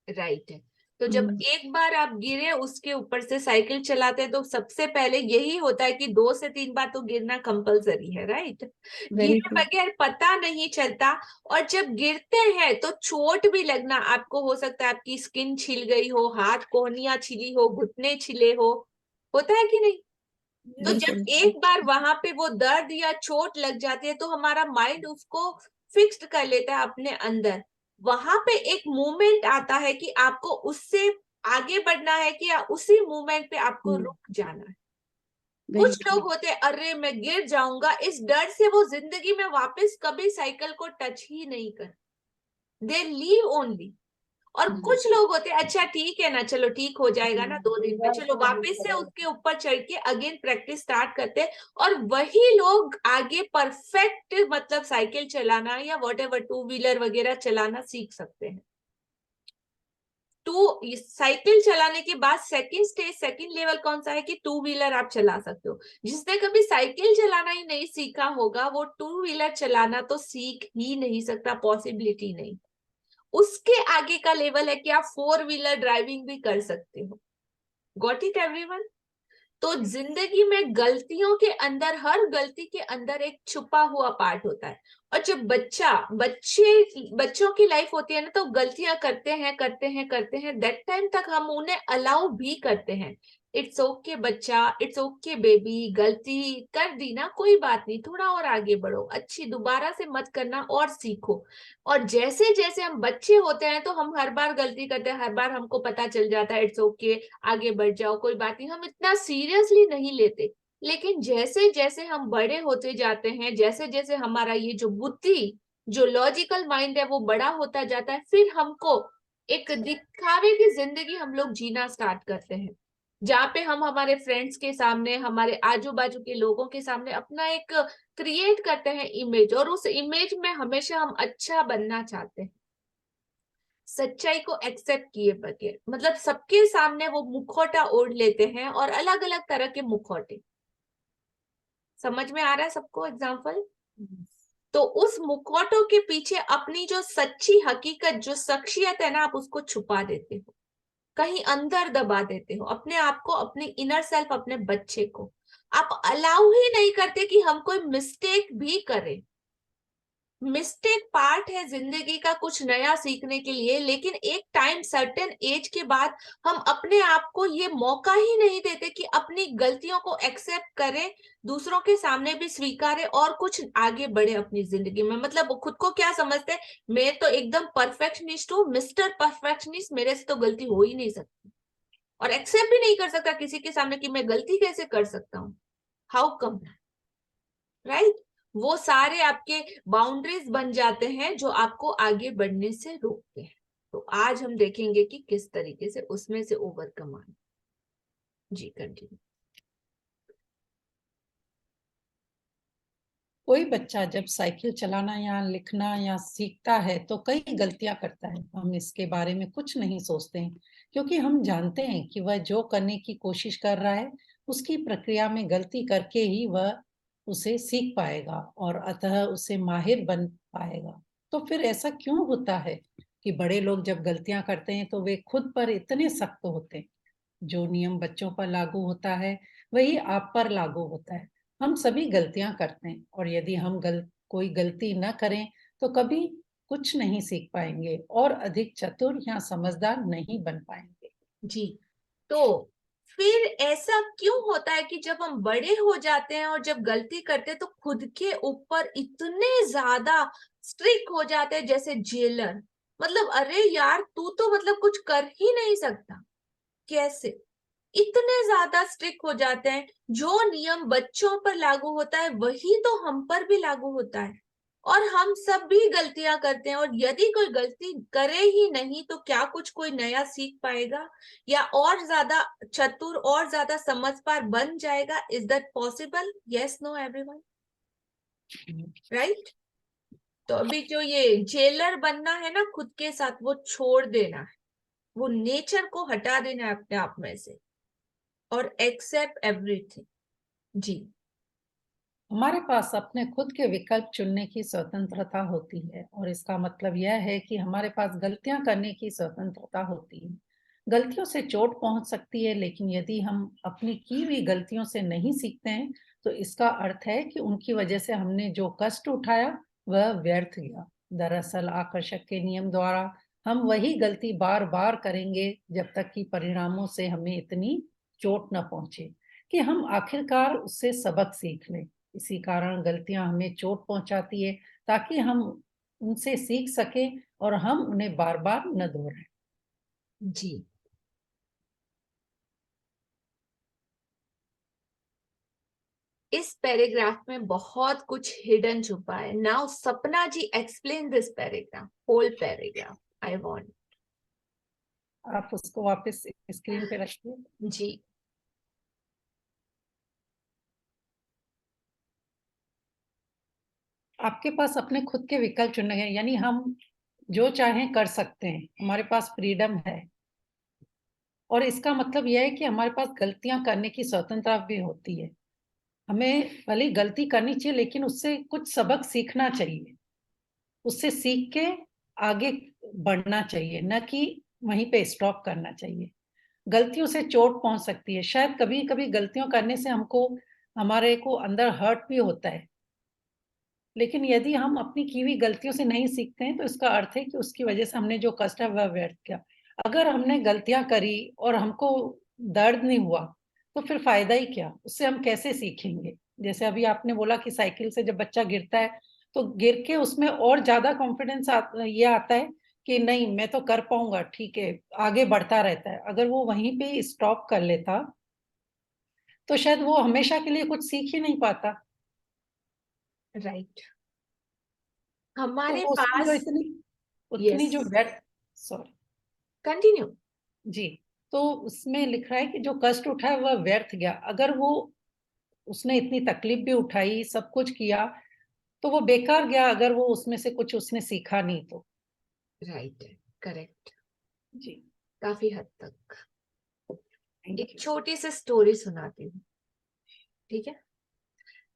Right है। तो जब एक बार आप गिरे, उसके ऊपर से साइकिल चलाते हैं तो सबसे पहले यही होता है कि 2 से 3 बार तो गिरना कंपलसरी है, राइट? वेरी गिरे बगैर पता नहीं चलता। और जब गिरते हैं तो चोट भी लगना, आपको हो सकता है आपकी स्किन छिल गई हो, हाथ कोहनियां छिली हो, घुटने छिले हो, होता है कि नहीं? तो जब बिल्कुल। एक बार वहां पे वो दर्द या चोट लग जाती है तो हमारा माइंड उसको फिक्स्ड कर लेता है अपने अंदर। वहां पे एक मूवमेंट आता है कि आपको उससे आगे बढ़ना है कि उसी मूवमेंट पे आपको रुक जाना है। वेरी कुछ लोग होते हैं, अरे मैं गिर जाऊंगा, इस डर से वो जिंदगी में वापस कभी साइकिल को टच ही नहीं कर, दे लीव ओनली। और कुछ लोग होते हैं, अच्छा ठीक है ना, चलो ठीक हो जाएगा ना 2 दिन में, चलो वापस से उसके ऊपर चढ़ के अगेन प्रैक्टिस स्टार्ट करते हैं। और वही लोग आगे परफेक्ट, मतलब साइकिल चलाना या व्हाटएवर, 2 व्हीलर वगैरह चलाना सीख सकते हैं। साइकिल चलाने के बाद सेकंड स्टेज, सेकंड लेवल कौन सा है कि 2 व्हीलर आप चला सकते हो। जिसने कभी साइकिल चलाना ही नहीं सीखा होगा वो 2 व्हीलर चलाना तो सीख ही नहीं सकता, पॉसिबिलिटी नहीं। उसके आगे का लेवल है कि आप 4 व्हीलर ड्राइविंग भी कर सकते हो। Got it everyone? तो जिंदगी में गलतियों के अंदर, हर गलती के अंदर एक छुपा हुआ पार्ट होता है। और जब बच्चों की लाइफ होती है ना, तो गलतियां करते हैं, दैट टाइम तक हम उन्हें अलाउ भी करते हैं। इट्स ओके बच्चा, इट्स ओके बेबी, गलती कर दी ना, कोई बात नहीं, थोड़ा और आगे बढ़ो, अच्छी दोबारा से मत करना और सीखो। और जैसे जैसे हम बच्चे होते हैं तो हम हर बार गलती करते हैं, हर बार हमको पता चल जाता है इट्स ओके, आगे बढ़ जाओ, कोई बात नहीं, हम इतना सीरियसली नहीं लेते। लेकिन जैसे जैसे हम बड़े होते जाते हैं, जैसे जैसे हमारा ये जो बुद्धि, जो लॉजिकल माइंड है वो बड़ा होता जाता है, फिर हमको एक दिखावे की जिंदगी हम लोग जीना स्टार्ट करते हैं, जहाँ पे हम हमारे फ्रेंड्स के सामने, हमारे आजू बाजू के लोगों के सामने अपना एक क्रिएट करते हैं इमेज, और उस इमेज में हमेशा हम अच्छा बनना चाहते हैं, सच्चाई को एक्सेप्ट किए बगैर। मतलब सबके सामने वो मुखौटा ओढ़ लेते हैं, और अलग अलग तरह के मुखौटे। समझ में आ रहा है सबको एग्जाम्पल? तो उस मुखौटों के पीछे अपनी जो सच्ची हकीकत, जो शख्सियत है ना, आप उसको छुपा देते हो, कहीं अंदर दबा देते हो अपने आप को, अपने इनर सेल्फ, अपने बच्चे को। आप अलाउ ही नहीं करते कि हम कोई मिस्टेक भी करें। मिस्टेक पार्ट है जिंदगी का कुछ नया सीखने के लिए, लेकिन एक टाइम, सर्टेन एज के बाद हम अपने आप को ये मौका ही नहीं देते कि अपनी गलतियों को एक्सेप्ट करें, दूसरों के सामने भी स्वीकारें और कुछ आगे बढ़े अपनी जिंदगी में। मतलब खुद को क्या समझते हैं, मैं तो एकदम परफेक्शनिस्ट हूँ, मिस्टर परफेक्शनिस्ट, मेरे से तो गलती हो ही नहीं सकती, और एक्सेप्ट भी नहीं कर सकता किसी के सामने कि मैं गलती कैसे कर सकता हूँ, हाउ कम, राइट? वो सारे आपके बाउंड्रीज बन जाते हैं जो आपको आगे बढ़ने से रोकते हैं। तो आज हम देखेंगे कि किस तरीके से उसमें से ओवरकम आना। जी कंटिन्यू। कोई बच्चा जब साइकिल चलाना या लिखना या सीखता है तो कई गलतियां करता है। हम इसके बारे में कुछ नहीं सोचते हैं, क्योंकि हम जानते हैं कि वह जो करने की कोशिश कर रहा है उसकी प्रक्रिया में गलती करके ही वह उसे सीख पाएगा और अतः उसे माहिर बन पाएगा। तो फिर ऐसा क्यों होता है कि बड़े लोग जब गलतियां करते हैं तो वे खुद पर इतने सख्त होते हैं? जो नियम बच्चों पर लागू होता है वही आप पर लागू होता है। हम सभी गलतियां करते हैं, और यदि हम कोई गलती न करें तो कभी कुछ नहीं सीख पाएंगे और अधिक चतुर या समझदार नहीं बन पाएंगे। जी, तो फिर ऐसा क्यों होता है कि जब हम बड़े हो जाते हैं और जब गलती करते हैं तो खुद के ऊपर इतने ज्यादा स्ट्रिक्ट हो जाते हैं, जैसे जेलर। मतलब अरे यार, तू तो मतलब कुछ कर ही नहीं सकता, कैसे? इतने ज्यादा स्ट्रिक्ट हो जाते हैं, जो नियम बच्चों पर लागू होता है वही तो हम पर भी लागू होता है, और हम सब भी गलतियां करते हैं। और यदि कोई गलती करे ही नहीं तो क्या कुछ कोई नया सीख पाएगा, या और ज्यादा चतुर, और ज्यादा समझदार बन जाएगा? Is that possible? Yes, no, everyone, right? तो अभी जो ये जेलर बनना है ना खुद के साथ, वो छोड़ देना है, वो नेचर को हटा देना है अपने आप में से, और एक्सेप्ट एवरीथिंग। जी। हमारे पास अपने खुद के विकल्प चुनने की स्वतंत्रता होती है, और इसका मतलब यह है कि हमारे पास गलतियां करने की स्वतंत्रता होती है। गलतियों से चोट पहुंच सकती है, लेकिन यदि हम अपनी की हुई गलतियों से नहीं सीखते हैं तो इसका अर्थ है कि उनकी वजह से हमने जो कष्ट उठाया वह व्यर्थ गया। दरअसल आकर्षक के नियम द्वारा हम वही गलती बार बार करेंगे जब तक कि परिणामों से हमें इतनी चोट न पहुंचे कि हम आखिरकार उससे सबक सीख लें। इसी कारण गलतियां हमें चोट पहुंचाती है, ताकि हम उनसे सीख सकें और हम उन्हें बार बार न दोहराएं। जी, इस पैराग्राफ में बहुत कुछ हिडन छुपा है। Now Sapna ji, explain this paragraph, whole paragraph, I want. आप उसको वापस स्क्रीन पे रखिए। जी। आपके पास अपने खुद के विकल्प चुनने हैं, यानी हम जो चाहें कर सकते हैं, हमारे पास फ्रीडम है। और इसका मतलब यह है कि हमारे पास गलतियां करने की स्वतंत्रता भी होती है। हमें भले गलती करनी चाहिए, लेकिन उससे कुछ सबक सीखना चाहिए, उससे सीख के आगे बढ़ना चाहिए, न कि वहीं पे स्टॉप करना चाहिए। गलतियों से चोट पहुंच सकती है। शायद कभी कभी गलतियों करने से हमारे को अंदर हर्ट भी होता है, लेकिन यदि हम अपनी की हुई गलतियों से नहीं सीखते हैं तो इसका अर्थ है कि उसकी वजह से हमने जो कष्ट है वह व्यर्थ किया। अगर हमने गलतियां करी और हमको दर्द नहीं हुआ तो फिर फायदा ही क्या, उससे हम कैसे सीखेंगे? जैसे अभी आपने बोला कि साइकिल से जब बच्चा गिरता है तो गिर के उसमें और ज्यादा कॉन्फिडेंस ये आता है कि नहीं मैं तो कर पाऊंगा, ठीक है, आगे बढ़ता रहता है। अगर वो वहीं पे स्टॉप कर लेता तो शायद वो हमेशा के लिए कुछ सीख ही नहीं पाता। राइट। तो हमारे वो उसकी जो पास उतनी यस, जो व्यर्थ, सॉरी कंटिन्यू। जी, तो उसमें लिख रहा है कि जो कष्ट उठाया वह व्यर्थ गया। अगर वो उसने इतनी तकलीफ भी उठाई, सब कुछ किया, तो वो बेकार गया अगर वो उसमें से कुछ उसने सीखा नहीं तो। राइट, करेक्ट, जी, काफी हद तक। थैंक एक यू। छोटी सी स्टोरी सुनाती हूँ, ठीक है।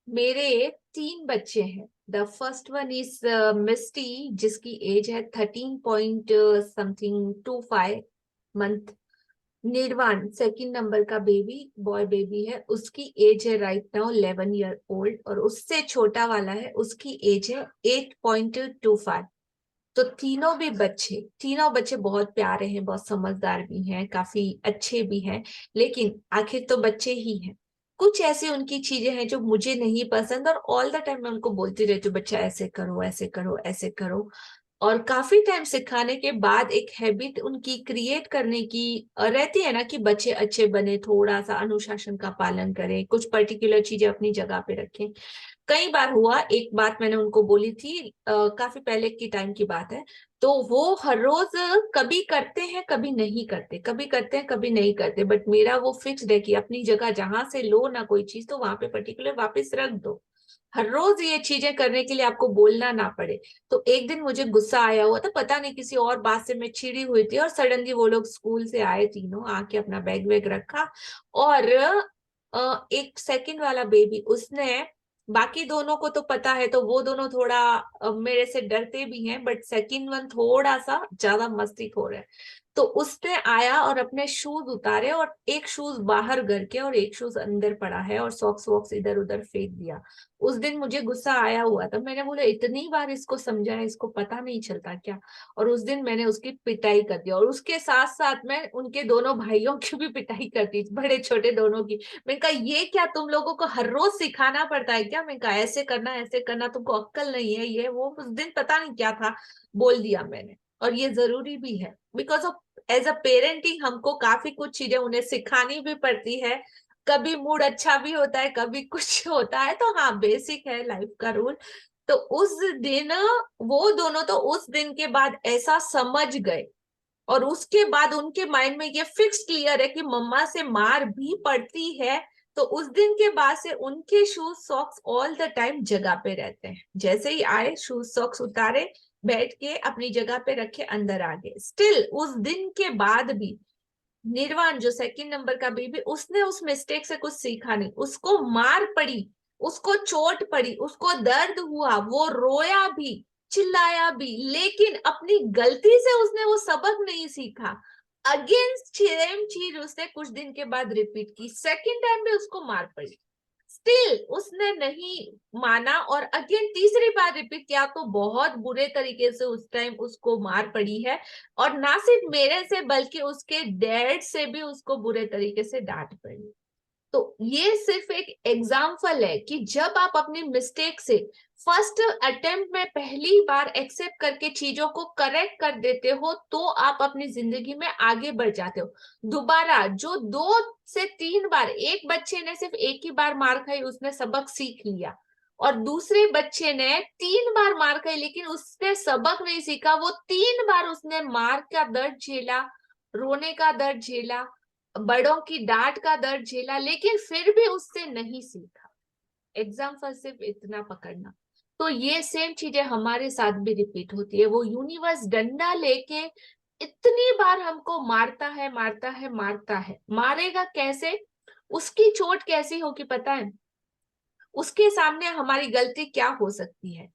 मेरे 3 बच्चे हैं। द फर्स्ट वन इज मिस्टी, जिसकी एज है 13 पॉइंट समथिंग 25 मंथ। निर्वाण सेकंड नंबर का बेबी, बॉय बेबी है, उसकी एज है राइट नाउ 11 ईयर ओल्ड। और उससे छोटा वाला है, उसकी एज है 8.25। तो तीनों बच्चे बहुत प्यारे हैं, बहुत समझदार भी हैं, काफी अच्छे भी हैं। लेकिन आखिर तो बच्चे ही हैं। कुछ ऐसी उनकी चीजें हैं जो मुझे नहीं पसंद, और ऑल द टाइम मैं उनको बोलती रहती हूँ बच्चा ऐसे करो, ऐसे करो, ऐसे करो। और काफी टाइम सिखाने के बाद एक हैबिट उनकी क्रिएट करने की रहती है ना, कि बच्चे अच्छे बने, थोड़ा सा अनुशासन का पालन करें, कुछ पर्टिकुलर चीजें अपनी जगह पे रखें। कई बार हुआ, एक बात मैंने उनको बोली थी, काफी पहले की टाइम की बात है। तो वो हर रोज कभी करते हैं कभी नहीं करते, कभी करते हैं कभी नहीं करते, बट मेरा वो फिक्स्ड है कि अपनी जगह जहां से लो ना कोई चीज, तो वहां पे पर्टिकुलर वापस रख दो। हर रोज ये चीजें करने के लिए आपको बोलना ना पड़े। तो एक दिन मुझे गुस्सा आया हुआ था, पता नहीं किसी और बात से मैं चिड़ी हुई थी, और सडनली वो लोग स्कूल से आए, तीनों आके अपना बैग वैग रखा। और एक सेकंड वाला बेबी, उसने, बाकी दोनों को तो पता है, तो वो दोनों थोड़ा मेरे से डरते भी हैं, बट सेकंड वन थोड़ा सा ज्यादा मस्तीखोर है। तो उसने आया और अपने शूज उतारे, और एक शूज बाहर करके और एक शूज अंदर पड़ा है, और सॉक्स वॉक्स इधर उधर फेंक दिया। उस दिन मुझे गुस्सा आया हुआ था, मैंने बोला इतनी बार इसको समझाया, इसको पता नहीं चलता क्या। और उस दिन मैंने उसकी पिटाई कर दी, और उसके साथ साथ मैं उनके दोनों भाइयों की भी पिटाई कर दी, बड़े छोटे दोनों की। मैंने कहा ये क्या तुम लोगों को हर रोज सिखाना पड़ता है क्या? मैंने कहा ऐसे करना, तुमको अक्कल नहीं है, ये वो। उस दिन पता नहीं क्या था, बोल दिया मैंने। और ये जरूरी भी है, because of age a parenting हमको काफी कुछ चीजें उन्हें सिखानी भी पड़ती है। कभी मूड अच्छा भी होता है, कभी कुछ होता है, तो हाँ, बेसिक है लाइफ का रूल। तो उस दिन वो दोनों तो उस दिन के बाद ऐसा समझ गए, और उसके बाद उनके माइंड में ये फिक्स क्लियर है कि मम्मा से मार भी पड़ती है। तो उस दिन के बाद से उनके shoes socks all the time जगह पे रहते हैं। जैसे ही आए, शूज सॉक्स उतारे, बैठ के अपनी जगह पे रखे, अंदर आ गए। स्टिल उस दिन के बाद भी निर्वाण जो सेकंड नंबर का बेबी, उसने उस मिस्टेक से कुछ सीखा नहीं। उसको मार पड़ी, उसको चोट पड़ी, उसको दर्द हुआ, वो रोया भी, चिल्लाया भी, लेकिन अपनी गलती से उसने वो सबक नहीं सीखा। अगेन सेम चीज उसने कुछ दिन के बाद रिपीट की, सेकंड टाइम भी उसको मार पड़ी, स्टिल उसने नहीं माना, और अगेन तीसरी बार रिपीट किया, तो बहुत बुरे तरीके से उस टाइम उसको मार पड़ी है। और ना सिर्फ मेरे से, बल्कि उसके डैड से भी उसको बुरे तरीके से डांट पड़ी। तो ये सिर्फ एक एग्जाम्पल है कि जब आप अपनी मिस्टेक से फर्स्ट अटेम्प्ट में पहली बार एक्सेप्ट करके चीजों को करेक्ट कर देते हो, तो आप अपनी जिंदगी में आगे बढ़ जाते हो। दोबारा जो 2 से 3 बार, एक बच्चे ने सिर्फ एक ही बार मार खाई, उसने सबक सीख लिया, और दूसरे बच्चे ने 3 बार मार खाई लेकिन उसने सबक नहीं सीखा, वो 3 बार उसने मार का दर्द झेला, रोने का दर्द झेला, बड़ों की डांट का दर्द झेला, लेकिन फिर भी उससे नहीं सीखा। एग्जाम्पल सिर्फ इतना पकड़ना। तो ये सेम चीजें हमारे साथ भी रिपीट होती है। वो यूनिवर्स डंडा लेके इतनी बार हमको मारता है, मारता है, मारता है। मारेगा कैसे? उसकी चोट कैसी होगी पता है? उसके सामने हमारी गलती क्या हो सकती है?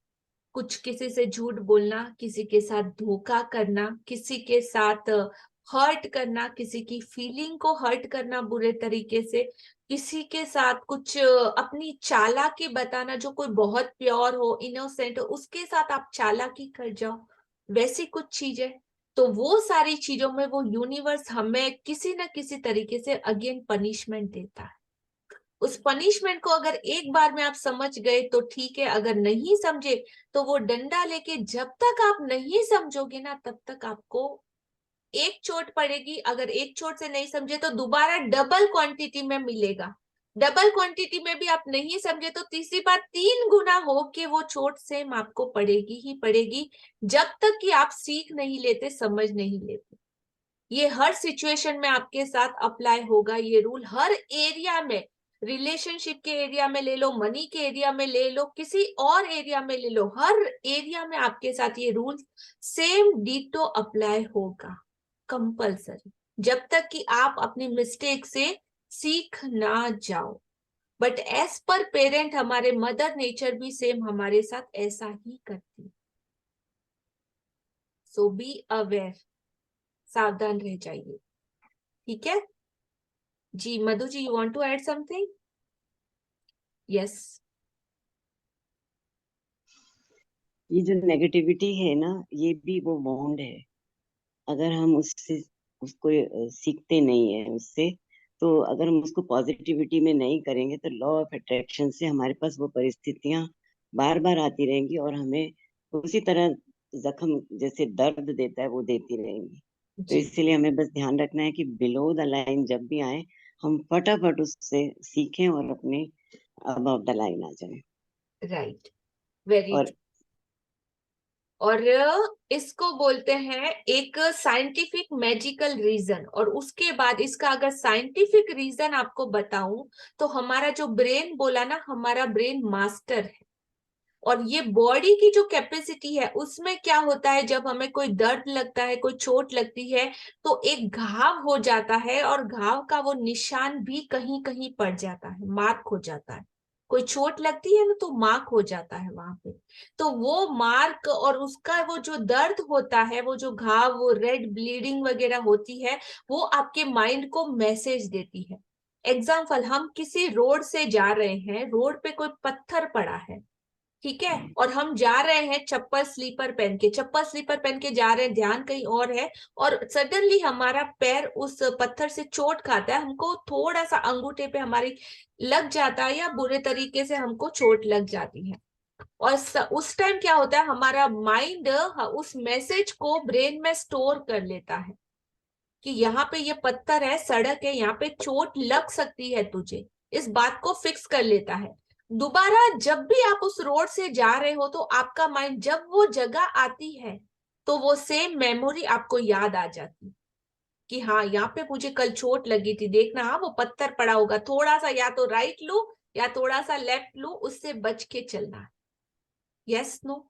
कुछ किसी से झूठ बोलना, किसी के साथ धोखा करना, किसी के साथ हर्ट करना, किसी की फीलिंग को हर्ट करना बुरे तरीके से, किसी के साथ कुछ अपनी चालाकी बताना, जो कोई बहुत प्योर हो, इनोसेंट हो, उसके साथ आप चालाकी कर जाओ, वैसी कुछ चीजें, तो वो सारी चीजों में वो यूनिवर्स हमें किसी न किसी तरीके से अगेन पनिशमेंट देता है। उस पनिशमेंट को अगर एक बार में आप समझ गए तो ठीक है, अगर नहीं समझे तो वो डंडा लेके जब तक आप नहीं समझोगे ना, तब तक आपको एक चोट पड़ेगी। अगर एक चोट से नहीं समझे तो दोबारा डबल क्वांटिटी में मिलेगा, डबल क्वांटिटी में भी आप नहीं समझे तो तीसरी बार 3 गुना हो के वो चोट सेम आपको पड़ेगी ही पड़ेगी, जब तक कि आप सीख नहीं लेते, समझ नहीं लेते। ये हर सिचुएशन में आपके साथ अप्लाई होगा ये रूल, हर एरिया में, रिलेशनशिप के एरिया में ले लो, मनी के एरिया में ले लो, किसी और एरिया में ले लो, हर एरिया में आपके साथ ये रूल सेम डीटो अप्लाई होगा कंपल्सरी, जब तक कि आप अपनी मिस्टेक से सीख ना जाओ। बट एज पर पेरेंट हमारे मदर नेचर भी सेम हमारे साथ ऐसा ही करती है। सो बी अवेयर, सावधान रह जाइए, ठीक है जी। Madhu ji, you want to add something? Yes. ये जो नेगेटिविटी है ना, ये भी वो बाउंड है। अगर हम उससे उसको सीखते नहीं है उससे, तो अगर हम उसको पॉजिटिविटी में नहीं करेंगे तो लॉ ऑफ अट्रैक्शन से हमारे पास वो परिस्थितियां बार बार आती रहेंगी और हमें उसी तरह जख्म जैसे दर्द देता है वो देती रहेंगी। तो जी इसलिए हमें बस ध्यान रखना है कि बिलो द लाइन जब भी आए, हम फटाफट उससे सीखें और अपने अबव द लाइन आ जाएं। राइट, वेरी और ट्रू। और इसको बोलते हैं एक साइंटिफिक मैजिकल रीजन, और उसके बाद इसका अगर साइंटिफिक रीजन आपको बताऊं तो हमारा जो ब्रेन बोला ना, हमारा ब्रेन मास्टर है, और ये बॉडी की जो कैपेसिटी है उसमें क्या होता है, जब हमें कोई दर्द लगता है, कोई चोट लगती है, तो एक घाव हो जाता है, और घाव का वो निशान भी कहीं कहीं पड़ जाता है, मार्क हो जाता है। कोई चोट लगती है ना तो मार्क हो जाता है वहां पे, तो वो मार्क और उसका वो जो दर्द होता है, वो जो घाव, वो रेड ब्लीडिंग वगैरह होती है, वो आपके माइंड को मैसेज देती है। एग्जाम्पल, हम किसी रोड से जा रहे हैं, रोड पे कोई पत्थर पड़ा है, ठीक है, और हम जा रहे हैं चप्पल स्लीपर पहन के, चप्पल स्लीपर पहन के जा रहे हैं, ध्यान कहीं और है, और सडनली हमारा पैर उस पत्थर से चोट खाता है, हमको थोड़ा सा अंगूठे पे हमारी लग जाता है, या बुरे तरीके से हमको चोट लग जाती है, और उस टाइम क्या होता है, हमारा माइंड उस मैसेज को ब्रेन में स्टोर कर लेता है कि यहाँ पे ये पत्थर है, सड़क है, यहाँ पे चोट लग सकती है तुझे, इस बात को फिक्स कर लेता है। दोबारा जब भी आप उस रोड से जा रहे हो तो आपका माइंड जब वो जगह आती है तो वो सेम मेमोरी आपको याद आ जाती है कि हाँ, यहाँ पे मुझे कल चोट लगी थी, देखना हाँ वो पत्थर पड़ा होगा, थोड़ा सा या तो राइट लू या थोड़ा सा लेफ्ट लू, उससे बच के चलना है। Yes no?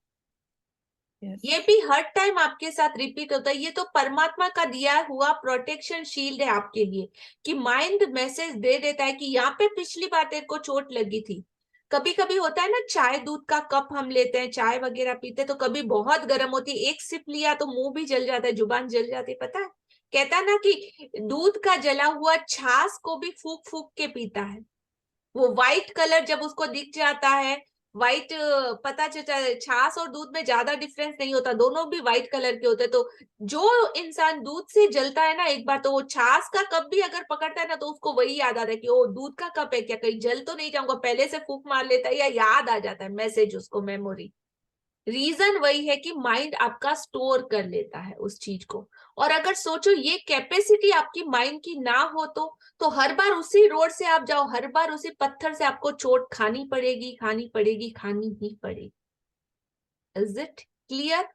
ये भी हर टाइम आपके साथ रिपीट होता है, ये तो परमात्मा का दिया हुआ प्रोटेक्शन शील्ड है आपके लिए, कि माइंड मैसेज दे देता है कि यहाँ पे पिछली बार तेरे को चोट लगी थी। कभी कभी होता है ना, चाय दूध का कप हम लेते हैं, चाय वगैरह पीते, तो कभी बहुत गर्म होती है, एक सिप लिया तो मुंह भी जल जाता है, जुबान जल जाती है, पता है? कहता है ना कि दूध का जला हुआ छाछ को भी फूक फूक के पीता है, वो व्हाइट कलर जब उसको दिख जाता है, व्हाइट, पता चलता है छाछ और दूध में ज्यादा डिफरेंस नहीं होता, दोनों भी व्हाइट कलर के होते हैं, तो जो इंसान दूध से जलता है ना एक बार, तो वो छाछ का कप भी अगर पकड़ता है ना तो उसको वही याद आता है कि ओ दूध का कप है क्या, कहीं जल तो नहीं जाऊंगा, पहले से फूंक मार लेता है, या याद आ जाता है मैसेज उसको, मेमोरी। रीजन वही है कि माइंड आपका स्टोर कर लेता है उस चीज को। और अगर सोचो ये कैपेसिटी आपकी माइंड की ना हो तो हर बार उसी रोड से आप जाओ, हर बार उसी पत्थर से आपको चोट खानी पड़ेगी, खानी पड़ेगी, खानी ही पड़ेगी। Is it clear?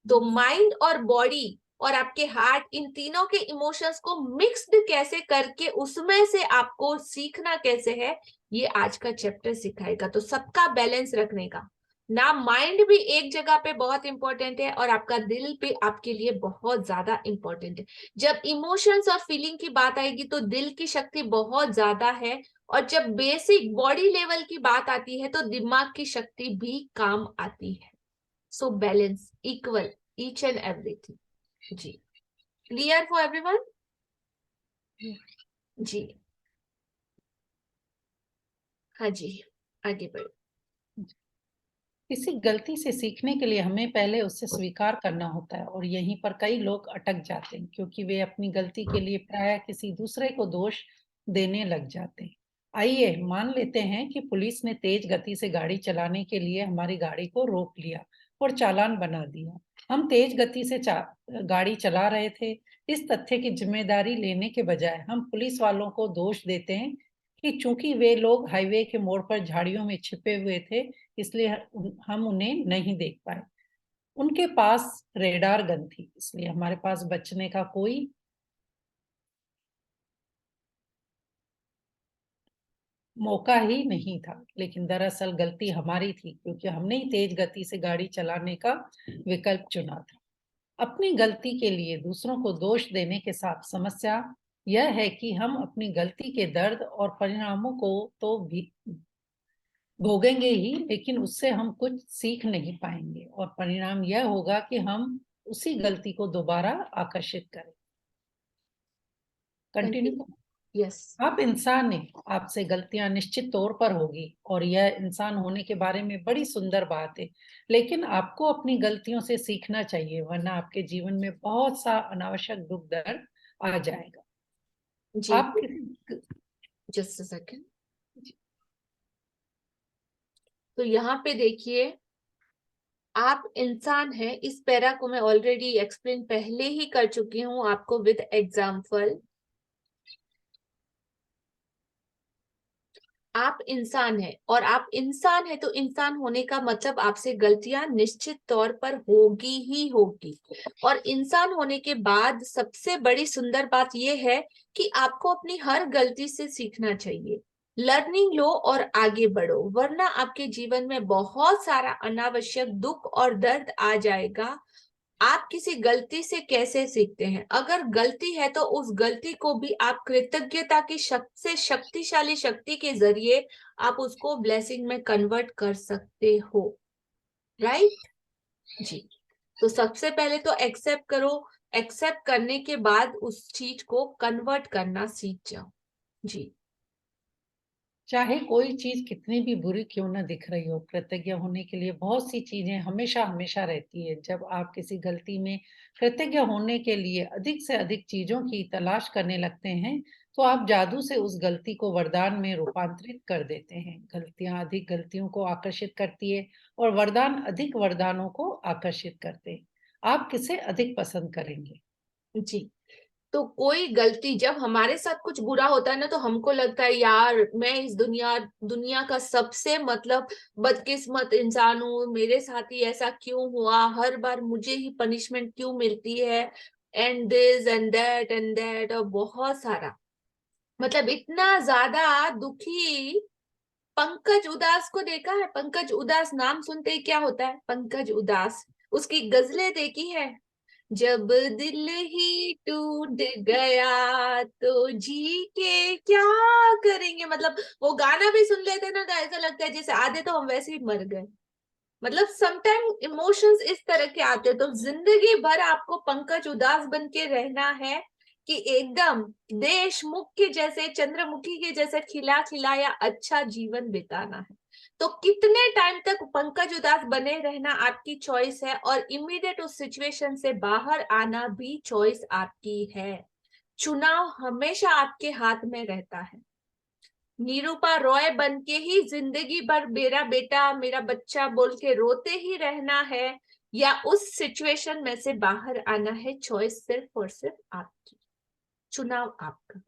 तो माइंड और बॉडी और आपके हार्ट, इन तीनों के इमोशंस को मिक्स्ड कैसे करके उसमें से आपको सीखना कैसे है, ये आज का चैप्टर सिखाएगा। तो सबका बैलेंस रखने का ना, माइंड भी एक जगह पे बहुत इंपॉर्टेंट है और आपका दिल भी आपके लिए बहुत ज्यादा इंपॉर्टेंट है। जब इमोशंस और फीलिंग की बात आएगी तो दिल की शक्ति बहुत ज्यादा है, और जब बेसिक बॉडी लेवल की बात आती है तो दिमाग की शक्ति भी काम आती है। So balance, equal, each and everything. जी क्लियर फॉर एवरीवन? जी, हाँ जी, आगे बढ़ो। किसी गलती से सीखने के लिए हमें पहले उससे स्वीकार करना होता है, और यहीं पर कई लोग अटक जाते हैं क्योंकि वे अपनी गलती के लिए प्रायः किसी दूसरे को दोष देने लग जाते हैं। आइए मान लेते हैं कि पुलिस ने तेज गति से गाड़ी चलाने के लिए हमारी गाड़ी को रोक लिया और चालान बना दिया। हम तेज गति से गाड़ी चला रहे थे। इस तथ्य की जिम्मेदारी लेने के बजाय हम पुलिस वालों को दोष देते हैं कि चूंकि वे लोग हाईवे के मोड़ पर झाड़ियों में छिपे हुए थे, इसलिए हम उन्हें नहीं देख पाए। उनके पास रेडार गन थी, इसलिए हमारे पास बचने का कोई मौका ही नहीं था। लेकिन दरअसल गलती हमारी थी क्योंकि हमने ही तेज गति से गाड़ी चलाने का विकल्प चुना था। अपनी गलती के लिए दूसरों को दोष देने के साथ समस्या यह है कि हम अपनी गलती के दर्द और परिणामों को तो भी भोगेंगे ही, लेकिन उससे हम कुछ सीख नहीं पाएंगे और परिणाम यह होगा कि हम उसी गलती को दोबारा आकर्षित करें। कंटिन्यू। यस, आप इंसान हैं, आपसे गलतियां निश्चित तौर पर होगी और यह इंसान होने के बारे में बड़ी सुंदर बात है। लेकिन आपको अपनी गलतियों से सीखना चाहिए, वरना आपके जीवन में बहुत सा अनावश्यक दुख दर्द आ जाएगा। जी, आप जस्ट अ सेकंड। तो यहाँ पे देखिए, आप इंसान हैं, इस पैरा को मैं ऑलरेडी एक्सप्लेन पहले ही कर चुकी हूँ आपको विद एग्जाम्पल। आप इंसान हैं और आप इंसान हैं, तो इंसान होने का मतलब आपसे गलतियां निश्चित तौर पर होगी ही होगी। और इंसान होने के बाद सबसे बड़ी सुंदर बात यह है कि आपको अपनी हर गलती से सीखना चाहिए। लर्निंग लो और आगे बढ़ो, वरना आपके जीवन में बहुत सारा अनावश्यक दुख और दर्द आ जाएगा। आप किसी गलती से कैसे सीखते हैं? अगर गलती है तो उस गलती को भी आप कृतज्ञता की शक्ति से, शक्तिशाली शक्ति के जरिए आप उसको ब्लेसिंग में कन्वर्ट कर सकते हो। राइट जी। तो सबसे पहले तो एक्सेप्ट करो, एक्सेप्ट करने के बाद उस चीज को कन्वर्ट करना सीख जाओ। जी, चाहे कोई चीज कितनी भी बुरी क्यों ना दिख रही हो, कृतज्ञ होने के लिए बहुत सी चीजें हमेशा हमेशा रहती है। जब आप किसी गलती में कृतज्ञ होने के लिए अधिक से अधिक चीजों की तलाश करने लगते हैं, तो आप जादू से उस गलती को वरदान में रूपांतरित कर देते हैं। गलतियां अधिक गलतियों को आकर्षित करती है और वरदान अधिक वरदानों को आकर्षित करते हैं। आप किसे अधिक पसंद करेंगे? जी। तो कोई गलती, जब हमारे साथ कुछ बुरा होता है ना, तो हमको लगता है यार मैं इस दुनिया का सबसे मतलब बदकिस्मत इंसान हूँ, मेरे साथ ही ऐसा क्यों हुआ, हर बार मुझे ही पनिशमेंट क्यों मिलती है, एंड दिस एंड दैट और बहुत सारा, मतलब इतना ज्यादा दुखी। पंकज उदास को देखा है? पंकज उदास नाम सुनते ही क्या होता है? पंकज उदास, उसकी गजलें देखी है? जब दिल ही टूट गया तो जी के क्या करेंगे, मतलब वो गाना भी सुन लेते ना तो ऐसा लगता है जैसे आधे तो हम वैसे ही मर गए। मतलब समटाइम इमोशंस इस तरह के आते हैं। तो जिंदगी भर आपको पंकज उदास बन के रहना है कि एकदम देशमुख के जैसे, चंद्रमुखी के जैसे खिला खिलाया अच्छा जीवन बिताना है। तो कितने टाइम तक पंकज उदास बने रहना आपकी चॉइस है, और इमीडिएट उस सिचुएशन से बाहर आना भी चॉइस आपकी है। चुनाव हमेशा आपके हाथ में रहता है। निरूपा रॉय बन के ही जिंदगी भर मेरा बेटा मेरा बच्चा बोल के रोते ही रहना है, या उस सिचुएशन में से बाहर आना है, चॉइस सिर्फ और सिर्फ आपकी, चुनाव आपका।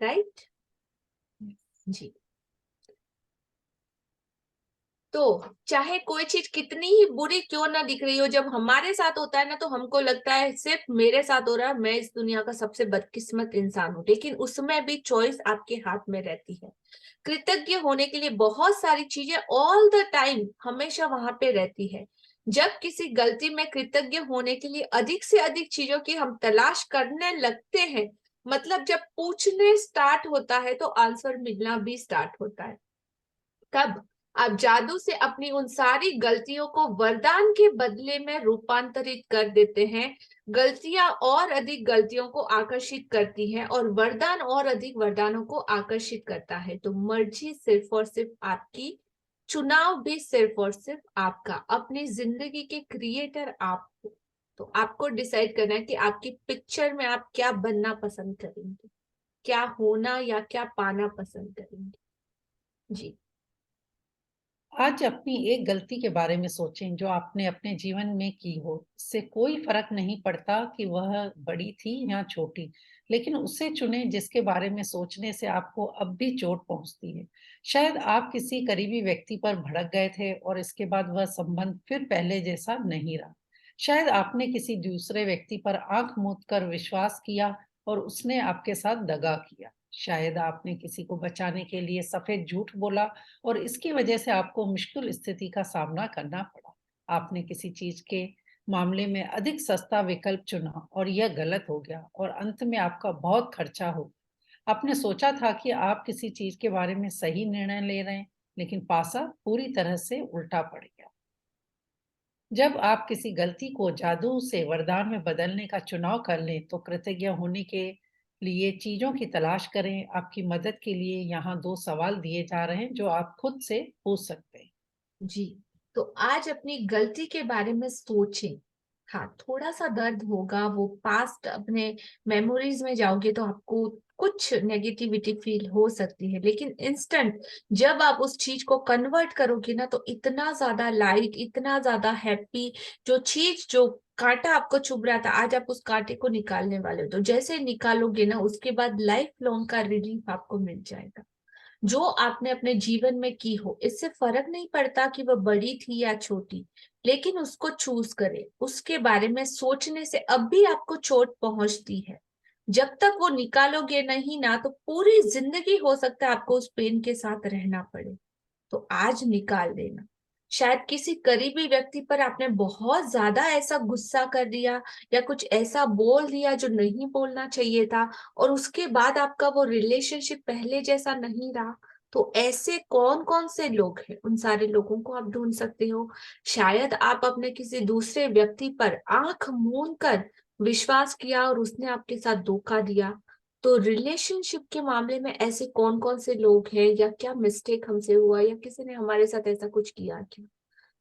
राइट जी। तो चाहे कोई चीज कितनी ही बुरी क्यों ना दिख रही हो, जब हमारे साथ होता है ना तो हमको लगता है सिर्फ मेरे साथ हो रहा है, मैं इस दुनिया का सबसे बदकिस्मत इंसान हूं, लेकिन उसमें भी चॉइस आपके हाथ में रहती है। कृतज्ञ होने के लिए बहुत सारी चीजें ऑल द टाइम हमेशा वहां पे रहती है। जब किसी गलती में कृतज्ञ होने के लिए अधिक से अधिक चीजों की हम तलाश करने लगते हैं, मतलब जब पूछने स्टार्ट होता है तो आंसर मिलना भी स्टार्ट होता है। कब? आप जादू से अपनी उन सारी गलतियों को वरदान के बदले में रूपांतरित कर देते हैं। गलतियां और अधिक गलतियों को आकर्षित करती हैं और वरदान और अधिक वरदानों को आकर्षित करता है। तो मर्जी सिर्फ और सिर्फ आपकी, चुनाव भी सिर्फ और सिर्फ आपका। अपनी जिंदगी के क्रिएटर आप हो। तो आपको डिसाइड करना है कि आपकी पिक्चर में आप क्या बनना पसंद करेंगे, क्या होना या क्या पाना पसंद करेंगे। जी। आज अपनी एक गलती के बारे में सोचें जो आपने अपने जीवन में की हो। इससे कोई फर्क नहीं पड़ता कि वह बड़ी थी या छोटी, लेकिन उसे चुनें जिसके बारे में सोचने से आपको अब भी चोट पहुंचती है। शायद आप किसी करीबी व्यक्ति पर भड़क गए थे और इसके बाद वह संबंध फिर पहले जैसा नहीं रहा। शायद आपने किसी दूसरे व्यक्ति पर आंख मूंद कर विश्वास किया और उसने आपके साथ दगा किया। शायद आपने किसी को बचाने के लिए सफेद झूठ बोला और इसकी वजह से आपको मुश्किल स्थिति का सामना करना पड़ा। आपने किसी चीज के मामले में अधिक सस्ता विकल्प चुना और यह गलत हो गया और अंत में आपका बहुत खर्चा हो गया। आपने सोचा था कि आप किसी चीज के बारे में सही निर्णय ले रहे हैं, लेकिन पासा पूरी तरह से उल्टा पड़ गया। जब आप किसी गलती को जादू से वरदान में बदलने का चुनाव कर लें, तो कृतज्ञ होने के लिए चीजों की तलाश करें। आपकी मदद के लिए यहाँ 2 सवाल दिए जा रहे हैं जो आप खुद से पूछ सकते हैं। जी। तो आज अपनी गलती के बारे में सोचें। हाँ, थोड़ा सा दर्द होगा, वो पास्ट अपने मेमोरीज में जाओगे तो आपको कुछ नेगेटिविटी फील हो सकती है, लेकिन इंस्टेंट जब आप उस चीज को कन्वर्ट करोगे ना, तो इतना ज्यादा लाइट, इतना ज्यादा हैप्पी। जो चीज, जो कांटा आपको चुभ रहा था, आज आप उस कांटे को निकालने वाले हो। तो जैसे निकालोगे ना, उसके बाद लाइफ लॉन्ग का रिलीफ आपको मिल जाएगा। जो आपने अपने जीवन में की हो, इससे फर्क नहीं पड़ता कि वह बड़ी थी या छोटी, लेकिन उसको चूज करें। उसके बारे में सोचने से अब भी आपको चोट पहुंचती है। जब तक वो निकालोगे नहीं ना, तो पूरी जिंदगी हो सकता है आपको उस पेन के साथ रहना पड़े। तो आज निकाल देना। शायद किसी करीबी व्यक्ति पर आपने बहुत ज्यादा ऐसा गुस्सा कर दिया या कुछ ऐसा बोल दिया जो नहीं बोलना चाहिए था, और उसके बाद आपका वो रिलेशनशिप पहले जैसा नहीं रहा। तो ऐसे कौन कौन से लोग हैं, उन सारे लोगों को आप ढूंढ सकते हो। शायद आप अपने किसी दूसरे व्यक्ति पर आंख मूंद कर विश्वास किया और उसने आपके साथ धोखा दिया। तो रिलेशनशिप के मामले में ऐसे कौन कौन से लोग हैं, या क्या मिस्टेक हमसे हुआ, या किसी ने हमारे साथ ऐसा कुछ किया क्या।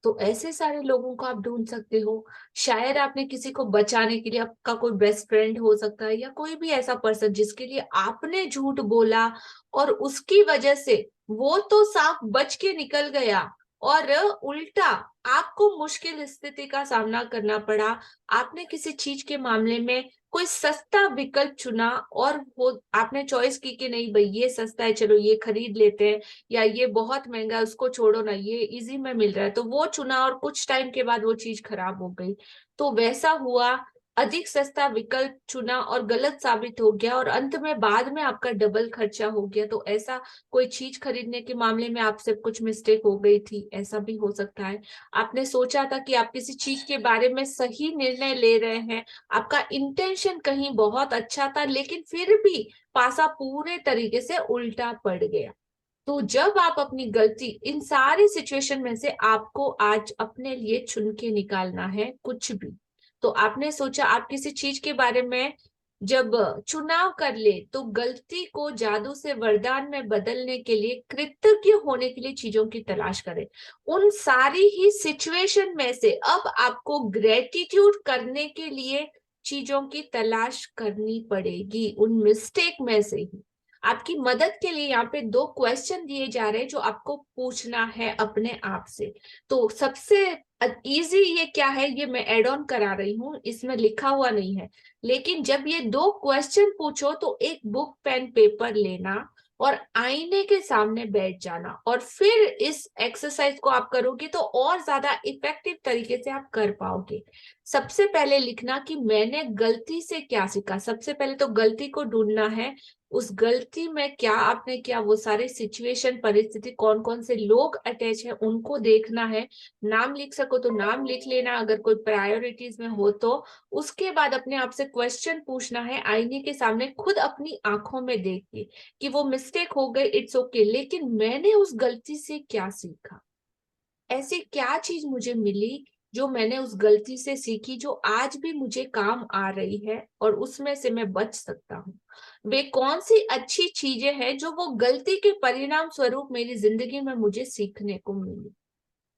तो ऐसे सारे लोगों को आप ढूंढ सकते हो। शायद आपने किसी को बचाने के लिए, आपका कोई बेस्ट फ्रेंड हो सकता है या कोई भी ऐसा पर्सन जिसके लिए आपने झूठ बोला, और उसकी वजह से वो तो सांप बच के निकल गया और उल्टा आपको मुश्किल स्थिति का सामना करना पड़ा। आपने किसी चीज के मामले में कोई सस्ता विकल्प चुना, और वो आपने चॉइस की कि नहीं भाई, ये सस्ता है, चलो ये खरीद लेते हैं, या ये बहुत महंगा है, उसको छोड़ो ना, ये इजी में मिल रहा है, तो वो चुना और कुछ टाइम के बाद वो चीज खराब हो गई। तो वैसा हुआ, अधिक सस्ता विकल्प चुना और गलत साबित हो गया, और अंत में बाद में आपका डबल खर्चा हो गया। तो ऐसा कोई चीज खरीदने के मामले में आपसे कुछ मिस्टेक हो गई थी, ऐसा भी हो सकता है। आपने सोचा था कि आप किसी चीज के बारे में सही निर्णय ले रहे हैं, आपका इंटेंशन कहीं बहुत अच्छा था, लेकिन फिर भी पासा पूरे तरीके से उल्टा पड़ गया। तो जब आप अपनी गलती, इन सारी सिचुएशन में से आपको आज अपने लिए चुन के निकालना है कुछ भी। तो आपने सोचा आप किसी चीज के बारे में जब चुनाव कर ले, तो गलती को जादू से वरदान में बदलने के लिए, कृतज्ञ होने के लिए चीजों की तलाश करें। उन सारी ही सिचुएशन में से अब आपको ग्रेटिट्यूड करने के लिए चीजों की तलाश करनी पड़ेगी, उन मिस्टेक में से ही। आपकी मदद के लिए यहाँ पे 2 क्वेश्चन दिए जा रहे हैं जो आपको पूछना है अपने आप से। तो सबसे इजी ये क्या है, ये मैं एड ऑन करा रही हूँ, इसमें लिखा हुआ नहीं है। लेकिन जब ये 2 क्वेश्चन पूछो, तो एक बुक पेन पेपर लेना और आईने के सामने बैठ जाना, और फिर इस एक्सरसाइज को आप करोगे तो और ज्यादा इफेक्टिव तरीके से आप कर पाओगे। सबसे पहले लिखना कि मैंने गलती से क्या सीखा। सबसे पहले तो गलती को ढूंढना है, उस गलती में क्या आपने किया, वो सारे सिचुएशन, परिस्थिति, कौन कौन से लोग अटैच है उनको देखना है। नाम लिख सको तो नाम लिख लेना, अगर कोई प्रायोरिटीज में हो तो। उसके बाद अपने आप से क्वेश्चन पूछना है, आईने के सामने खुद अपनी आंखों में देख के कि वो मिस्टेक हो गई, इट्स ओके, लेकिन मैंने उस गलती से क्या सीखा, ऐसी क्या चीज मुझे मिली जो मैंने उस गलती से सीखी, जो आज भी मुझे काम आ रही है और उसमें से मैं बच सकता हूँ। वे कौन सी अच्छी चीजें हैं जो वो गलती के परिणाम स्वरूप मेरी जिंदगी में मुझे सीखने को मिली।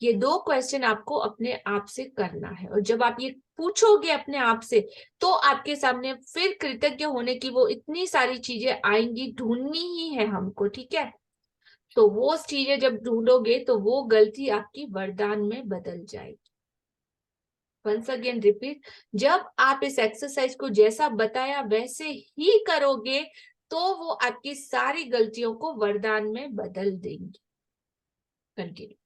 ये 2 क्वेश्चन आपको अपने आप से करना है, और जब आप ये पूछोगे अपने आप से, तो आपके सामने फिर कृतज्ञ होने की वो इतनी सारी चीजें आएंगी, ढूंढनी ही है हमको, ठीक है। तो वो चीजें जब ढूंढोगे तो वो गलती आपकी वरदान में बदल जाएगी। वंस अगेन रिपीट, जब आप इस एक्सरसाइज को जैसा बताया वैसे ही करोगे, तो वो आपकी सारी गलतियों को वरदान में बदल देंगी। कंटिन्यू।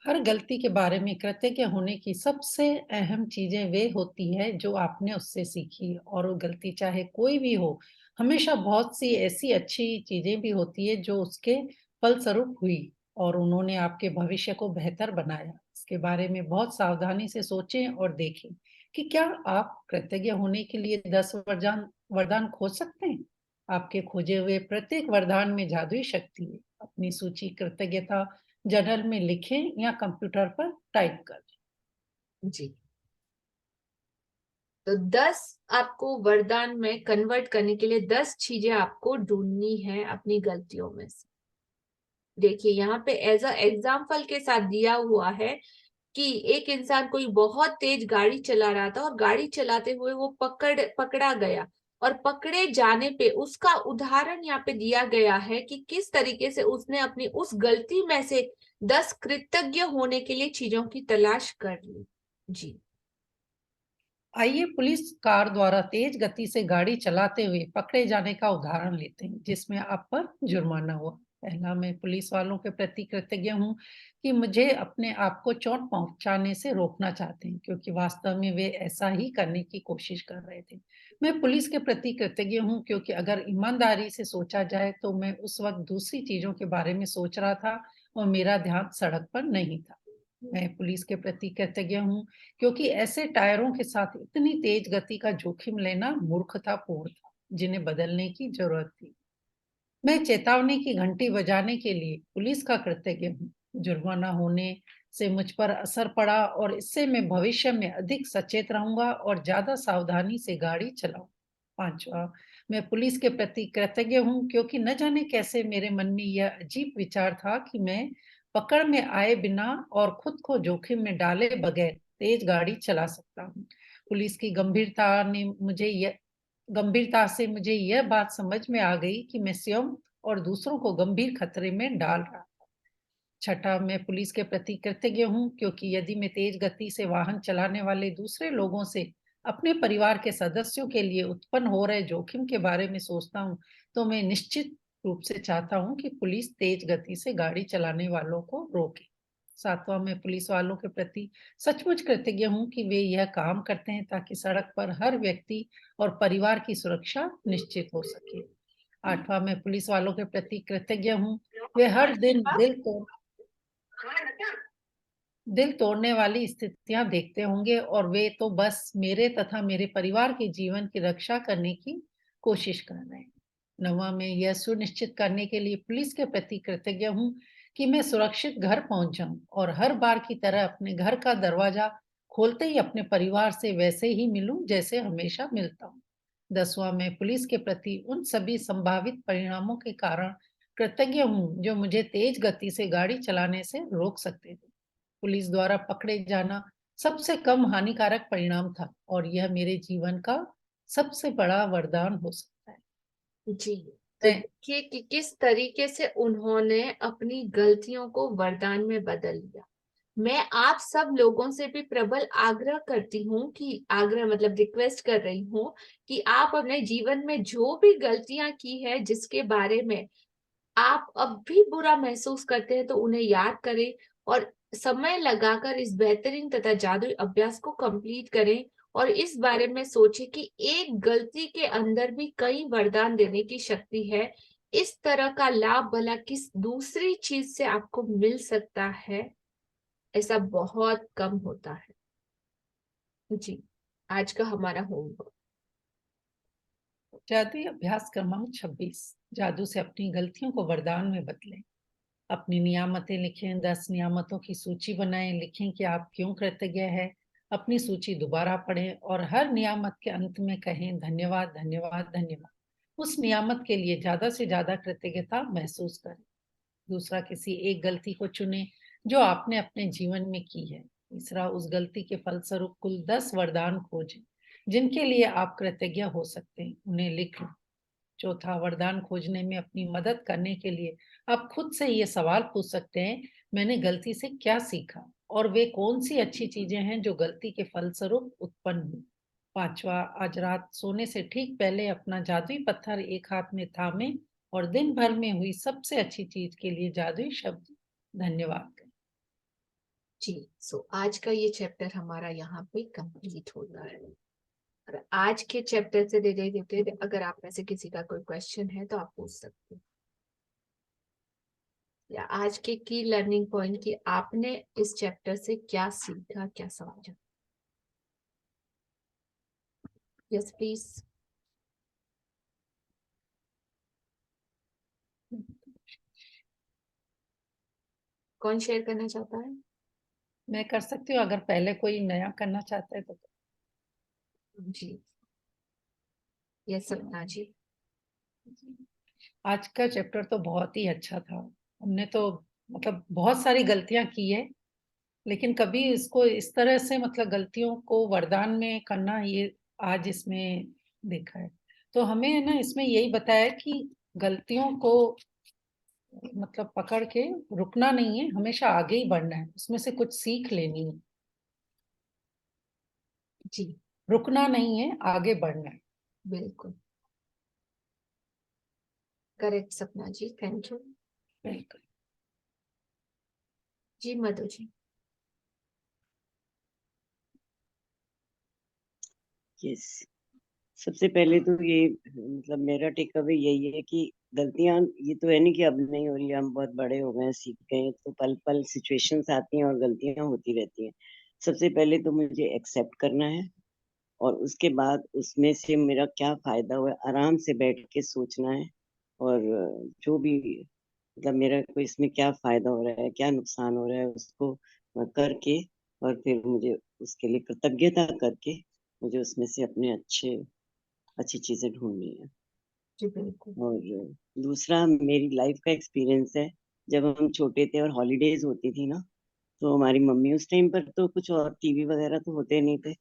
हर गलती के बारे में कृतज्ञ होने की सबसे अहम चीजें वे होती है जो आपने उससे सीखी, और वो गलती चाहे कोई भी हो, हमेशा बहुत सी ऐसी अच्छी चीजें भी होती है जो उसके फलस्वरूप हुई और उन्होंने आपके भविष्य को बेहतर बनाया। इसके बारे में बहुत सावधानी से सोचें और देखें कि क्या आप कृतज्ञ होने के लिए 10 वरदान वरदान खोज सकते हैं। आपके खोजे हुए प्रत्येक वरदान में जादुई शक्ति है। अपनी सूची कृतज्ञता जर्नल में लिखें या कंप्यूटर पर टाइप कर। जी, तो 10 आपको वरदान में कन्वर्ट करने के लिए 10 चीजें आपको ढूंढनी है अपनी गलतियों में से। देखिए यहाँ पे एज अ एग्जाम्पल के साथ दिया हुआ है कि एक इंसान कोई बहुत तेज गाड़ी चला रहा था और गाड़ी चलाते हुए वो पकड़ा गया, और पकड़े जाने पे उसका उदाहरण यहाँ पे दिया गया है कि किस तरीके से उसने अपनी उस गलती में से 10 कृतज्ञ होने के लिए चीजों की तलाश कर ली। जी, आइए पुलिस कार द्वारा तेज गति से गाड़ी चलाते हुए पकड़े जाने का उदाहरण लेते हैं जिसमें आप पर जुर्माना हुआ। पहला, मैं पुलिस वालों के प्रति कृतज्ञ हूँ कि मुझे अपने आप को चोट पहुंचाने से रोकना चाहते हैं, क्योंकि वास्तव में वे ऐसा ही करने की कोशिश कर रहे थे। मैं पुलिस के प्रति कृतज्ञ हूँ क्योंकि अगर ईमानदारी से सोचा जाए तो मैं उस वक्त दूसरी चीजों के बारे में सोच रहा था और मेरा ध्यान सड़क पर नहीं था। मैं पुलिस के प्रति कृतज्ञ हूँ क्योंकि ऐसे टायरों के साथ इतनी तेज गति का जोखिम लेना मूर्खतापूर्ण था, जिन्हें बदलने की जरूरत थी। मैं चेतावनी की घंटी बजाने के लिए पुलिस का कृतज्ञ हूँ। जुर्माना होने से मुझ पर असर पड़ा और इससे मैं भविष्य में अधिक सचेत रहूंगा और ज्यादा सावधानी से गाड़ी चलाऊं। पांचवा, मैं पुलिस के प्रति कृतज्ञ हूँ क्योंकि न जाने कैसे मेरे मन में यह अजीब विचार था कि मैं पकड़ में आए बिना और खुद को जोखिम में डाले बगैर तेज गाड़ी चला सकता हूँ। पुलिस की गंभीरता से मुझे यह बात समझ में आ गई कि मैं स्वयं और दूसरों को गंभीर खतरे में डाल रहा था। छठा, मैं पुलिस के प्रति कृतज्ञ हूँ क्योंकि यदि मैं तेज गति से वाहन चलाने वाले दूसरे लोगों से अपने परिवार के सदस्यों के लिए उत्पन्न हो रहे जोखिम के बारे में सोचता हूँ, तो मैं निश्चित रूप से चाहता हूँ कि पुलिस तेज गति से गाड़ी चलाने वालों को रोके। सातवां, मैं पुलिस वालों के प्रति सचमुच कृतज्ञ हूँ कि वे यह काम करते हैं ताकि सड़क पर हर व्यक्ति और परिवार की सुरक्षा निश्चित हो सके। आठवां, मैं पुलिस वालों के प्रति कृतज्ञ हूँ, वे हर दिन दिल तोड़ने वाली स्थितियां देखते होंगे और वे तो बस मेरे तथा मेरे परिवार के जीवन की रक्षा करने की कोशिश कर रहे हैं। नौवां, मैं यह सुनिश्चित करने के लिए पुलिस के प्रति कृतज्ञ हूँ कि मैं सुरक्षित घर पहुंच जाऊं और हर बार की तरह अपने घर का दरवाजा खोलते ही अपने परिवार से वैसे ही मिलूं जैसे हमेशा मिलता हूँ। 10वां, मैं पुलिस के प्रति उन सभी संभावित परिणामों के कारण कृतज्ञ हूँ जो मुझे तेज गति से गाड़ी चलाने से रोक सकते थे। पुलिस द्वारा पकड़े जाना सबसे कम हानिकारक परिणाम था और यह मेरे जीवन का सबसे बड़ा वरदान हो सकता है। जी, तो देखिए कि किस तरीके से उन्होंने अपनी गलतियों को वरदान में बदल लिया। मैं आप सब लोगों से भी प्रबल आग्रह करती हूँ कि आग्रह मतलब रिक्वेस्ट कर रही हूँ कि आप अपने जीवन में जो भी गलतियां की है, जिसके बारे में आप अब भी बुरा महसूस करते हैं, तो उन्हें याद करें और समय लगाकर इस बेहतरीन तथा जादुई अभ्यास को कंप्लीट करें और इस बारे में सोचे कि एक गलती के अंदर भी कई वरदान देने की शक्ति है। इस तरह का लाभ भला किस दूसरी चीज से आपको मिल सकता है? ऐसा बहुत कम होता है। जी, आज का हमारा होमवर्क। जादुई अभ्यास क्रमांक 26, जादू से अपनी गलतियों को वरदान में बदलें। अपनी नियामतें लिखें, 10 नियामतों की सूची बनाएं, लिखें कि आप क्यों कृतज्ञ हैं। अपनी सूची दोबारा पढ़ें और हर नियामत के अंत में कहें धन्यवाद धन्यवाद धन्यवाद। उस नियामत के लिए ज्यादा से ज्यादा कृतज्ञता महसूस करें। दूसरा, किसी एक गलती को चुनें जो आपने अपने जीवन में की है। तीसरा, उस गलती के फलस्वरूप कुल 10 वरदान खोजें जिनके लिए आप कृतज्ञ हो सकते हैं, उन्हें लिख लें। चौथा, वरदान खोजने में अपनी मदद करने के लिए आप खुद से ये सवाल पूछ सकते हैं, मैंने गलती से क्या सीखा और वे कौन सी अच्छी चीजें हैं जो गलती के फलस्वरूप उत्पन्न हुई। पांचवा, आज रात सोने से ठीक पहले अपना जादुई पत्थर एक हाथ में थामे और दिन भर में हुई सबसे अच्छी चीज के लिए जादुई शब्द धन्यवाद करें। जी, आज का ये चैप्टर हमारा यहाँ पे कंप्लीट होता है। और आज के चैप्टर से रिलेटेड अगर आप में से किसी का कोई क्वेश्चन है तो आप पूछ सकते हैं, या आज के की लर्निंग पॉइंट की आपने इस चैप्टर से क्या सीखा, क्या समझा। Yes please. कौन शेयर करना चाहता है? मैं कर सकती हूँ, अगर पहले कोई नया करना चाहता है तो। जी, यस सपना जी। आज का चैप्टर तो बहुत ही अच्छा था। हमने तो मतलब बहुत सारी गलतियां की है, लेकिन कभी इसको इस तरह से मतलब गलतियों को वरदान में करना, ये आज इसमें देखा है। तो हमें है ना इसमें यही बताया कि गलतियों को मतलब पकड़ के रुकना नहीं है, हमेशा आगे ही बढ़ना है, उसमें से कुछ सीख लेनी है। जी रुकना नहीं है, आगे बढ़ना है। बिल्कुल करेक्ट सपना जी, थैंक यू। बिल्कुल। जी मधु जी। यस, सबसे पहले तो ये मतलब मेरा टेक अवे यही है कि गलतियां ये तो है नहीं कि अब नहीं हो रही, हम बहुत बड़े हो गए, सीख गए, तो पल पल सिचुएशंस आती हैं और गलतियां होती रहती हैं। सबसे पहले तो मुझे एक्सेप्ट करना है और उसके बाद उसमें से मेरा क्या फायदा हुआ है, आराम से बैठ के सोचना है। और जो भी मतलब मेरा को इसमें क्या फायदा हो रहा है, क्या नुकसान हो रहा है, उसको करके और फिर मुझे उसके लिए कृतज्ञता करके मुझे उसमें से अपने अच्छी चीजें ढूंढनी है। जी बिल्कुल। और दूसरा मेरी लाइफ का एक्सपीरियंस है, जब हम छोटे थे और हॉलीडेज होती थी ना, तो हमारी मम्मी, उस टाइम पर तो कुछ और टीवी वगैरह तो होते नहीं थे,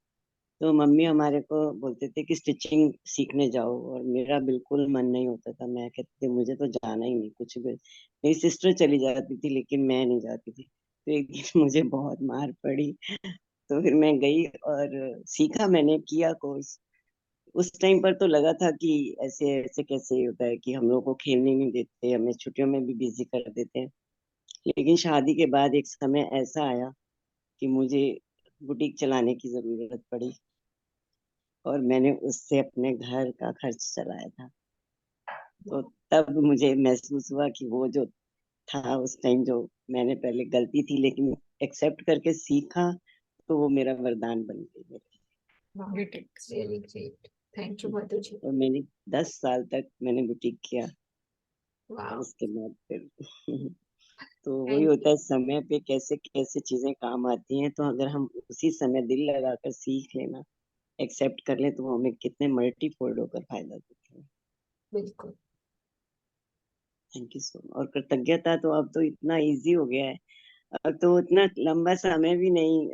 तो मम्मी हमारे को बोलते थे कि स्टिचिंग सीखने जाओ, और मेरा बिल्कुल मन नहीं होता था। मैं कहती थी मुझे तो जाना ही नहीं कुछ भी। मेरी सिस्टर चली जाती थी लेकिन मैं नहीं जाती थी। तो एक दिन मुझे बहुत मार पड़ी, तो फिर मैं गई और सीखा, मैंने किया कोर्स। उस टाइम पर तो लगा था कि ऐसे ऐसे कैसे होता है कि हम लोग को खेलने नहीं देते, हमें छुट्टियों में भी बिजी कर देते हैं। लेकिन शादी के बाद एक समय ऐसा आया कि मुझे बुटीक चलाने की जरूरत पड़ी और मैंने उससे अपने घर का खर्च चलाया था। तो तब मुझे महसूस हुआ कि वो जो था उस टाइम, जो मैंने पहले गलती थी लेकिन एक्सेप्ट करके सीखा, तो वो मेरा वरदान बन गई मेरे really great, thank you Madhu ji. लिए। और मैंने 10 साल तक मैंने बुटीक किया और वाह, उसके बाद फिर तो वही थैंक होता यू। है, समय पे कैसे कैसे चीजें काम आती हैं, तो अगर हम उसी समय दिल लगाकर सीख लेना, एक्सेप्ट कर ले, तो वो हमें कितने मल्टीफोल्ड होकर फायदा देते हैं। बिल्कुल थैंक यू सो मच। और कृतज्ञता तो अब तो इतना इजी हो गया है, अब तो उतना लंबा समय भी नहीं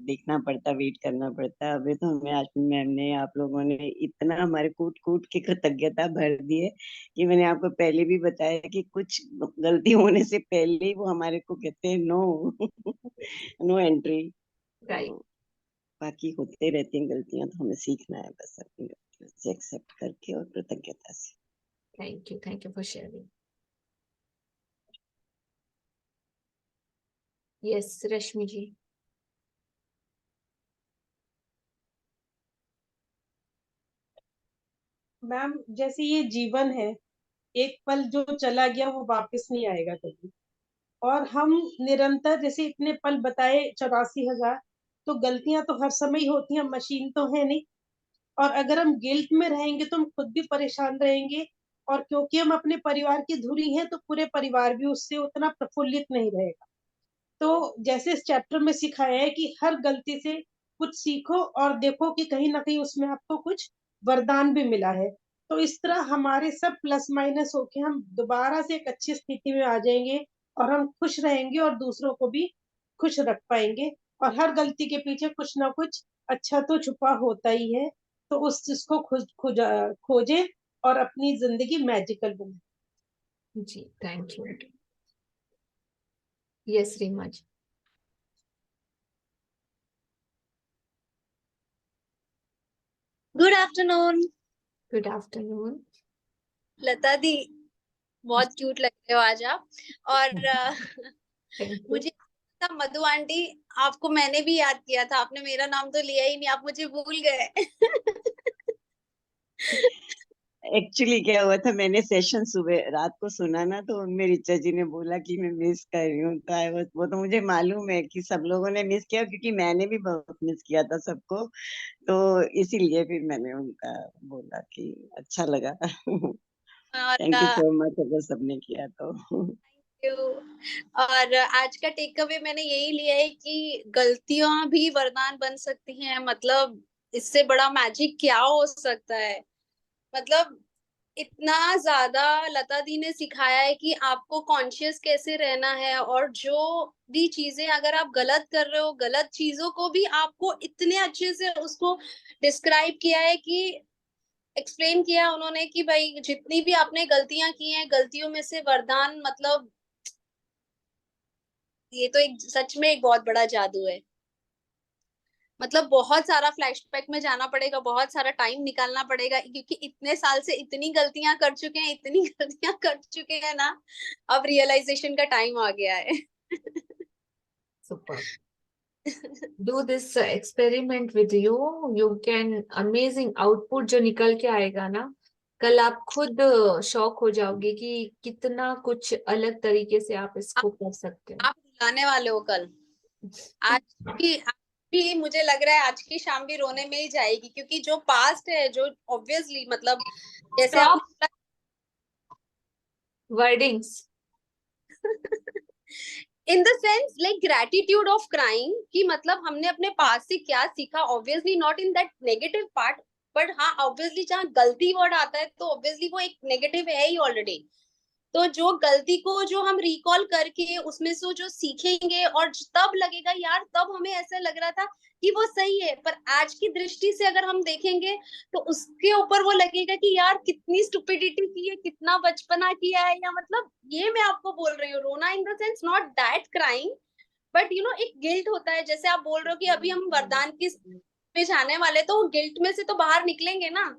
देखना पड़ता, वेट करना पड़ता। अभी तो हमें आज मैम ने, आप लोगों ने इतना हमारे कूट कूट के कृतज्ञता भर दी है कि मैंने आपको पहले भी बताया कि कुछ गलती होने से पहले ही वो हमारे को कहते हैं नो नो एंट्री। राइट। तो बाकी होते रहती हैं गलतियां, तो हमें सीखना है बस अपनी गलतियों से एक्सेप्ट करके और कृतज्ञता से। Thank you for sharing. Yes Rashmi ji. Ma'am जैसे ये जीवन है, एक पल जो चला गया वो वापस नहीं आएगा कभी। और हम निरंतर, जैसे इतने पल बताए 84,000, तो गलतियां तो हर समय ही होती हैं, मशीन तो है नहीं। और अगर हम गिल्ट में रहेंगे तो हम खुद भी परेशान रहेंगे, और क्योंकि हम अपने परिवार की धुरी हैं तो पूरे परिवार भी उससे उतना प्रफुल्लित नहीं रहेगा। तो जैसे इस चैप्टर में सिखाया है कि हर गलती से कुछ सीखो और देखो कि कहीं ना कहीं उसमें आपको कुछ वरदान भी मिला है। तो इस तरह हमारे सब प्लस माइनस होके हम दोबारा से एक अच्छी स्थिति में आ जाएंगे, और हम खुश रहेंगे और दूसरों को भी खुश रख पाएंगे। और हर गलती के पीछे कुछ ना कुछ अच्छा तो छुपा होता ही है। तो उस चीज को खोजे और अपनी जिंदगी मैजिकल बनाए। जी, thank you. Yes Reema ji. Good afternoon good afternoon. Lata दी, बहुत क्यूट लग रहे हो आज आप। और थैंक यू। मुझे पता, मधु आंटी, आपको मैंने भी याद किया था, आपने मेरा नाम तो लिया ही नहीं, आप मुझे भूल गए। एक्चुअली क्या हुआ था, मैंने सेशन सुबह रात को सुना ना, तो उनमें ऋचा जी ने बोला कि मैं मिस कर रही हूँ, तो आई वाज, वो तो मुझे मालूम है कि सब लोगों ने मिस किया, क्योंकि मैंने भी बहुत मिस किया था सबको। तो इसीलिए फिर मैंने उनका बोला कि अच्छा लगा। और थैंक यू सो मच अगर सबने किया तो। और आज का टेक अवे मैंने यही लिया है कि गलतियां भी वरदान बन सकती हैं। मतलब इससे बड़ा मैजिक क्या हो सकता है। मतलब इतना ज्यादा लता दी ने सिखाया है कि आपको कॉन्शियस कैसे रहना है, और जो भी चीजें अगर आप गलत कर रहे हो, गलत चीजों को भी आपको इतने अच्छे से उसको डिस्क्राइब किया है कि एक्सप्लेन किया उन्होंने कि भाई जितनी भी आपने गलतियां की हैं, गलतियों में से वरदान, मतलब ये तो एक सच में एक बहुत बड़ा जादू है। मतलब बहुत सारा फ्लैशबैक में जाना पड़ेगा, बहुत सारा टाइम निकालना पड़ेगा, क्योंकि इतने साल से इतनी गलतियां कर चुके हैं, इतनी गलतियां कर चुके हैं ना, अब रियलाइजेशन का टाइम आ गया है। Super. Do this experiment with you, you can amazing output जो निकल के आएगा ना, कल आप खुद शॉक हो जाओगे कि कितना कुछ अलग तरीके से आप इसको कर सकते आप रुलाने वाले हो कल। आज हो। आज भी मुझे लग रहा है आज की शाम भी रोने में ही जाएगी, क्योंकि जो पास्ट है, जो ऑब्वियसली, मतलब जैसे स्टॉप आपने wordings. In the sense like gratitude of crying, कि मतलब हमने अपने पास से क्या सीखा, obviously not in that negative part, but हाँ ऑब्वियसली जहाँ गलती वर्ड आता है तो ऑब्वियसली वो एक नेगेटिव है ही ऑलरेडी। तो जो गलती को जो हम रिकॉल करके उसमें से जो सीखेंगे, और तब लगेगा यार, तब हमें ऐसा लग रहा था कि वो सही है, पर आज की दृष्टि से अगर हम देखेंगे तो उसके ऊपर वो लगेगा कि यार कितनी स्टुपिडिटी की है, कितना बचपना किया है। या मतलब ये मैं आपको बोल रही हूँ, रोना in the sense not that crying, but you know एक गिल्ट होता है। जैसे आप बोल रहे हो कि अभी हम वरदान की पे जाने वाले, तो गिल्ट में से तो बाहर निकलेंगे ना।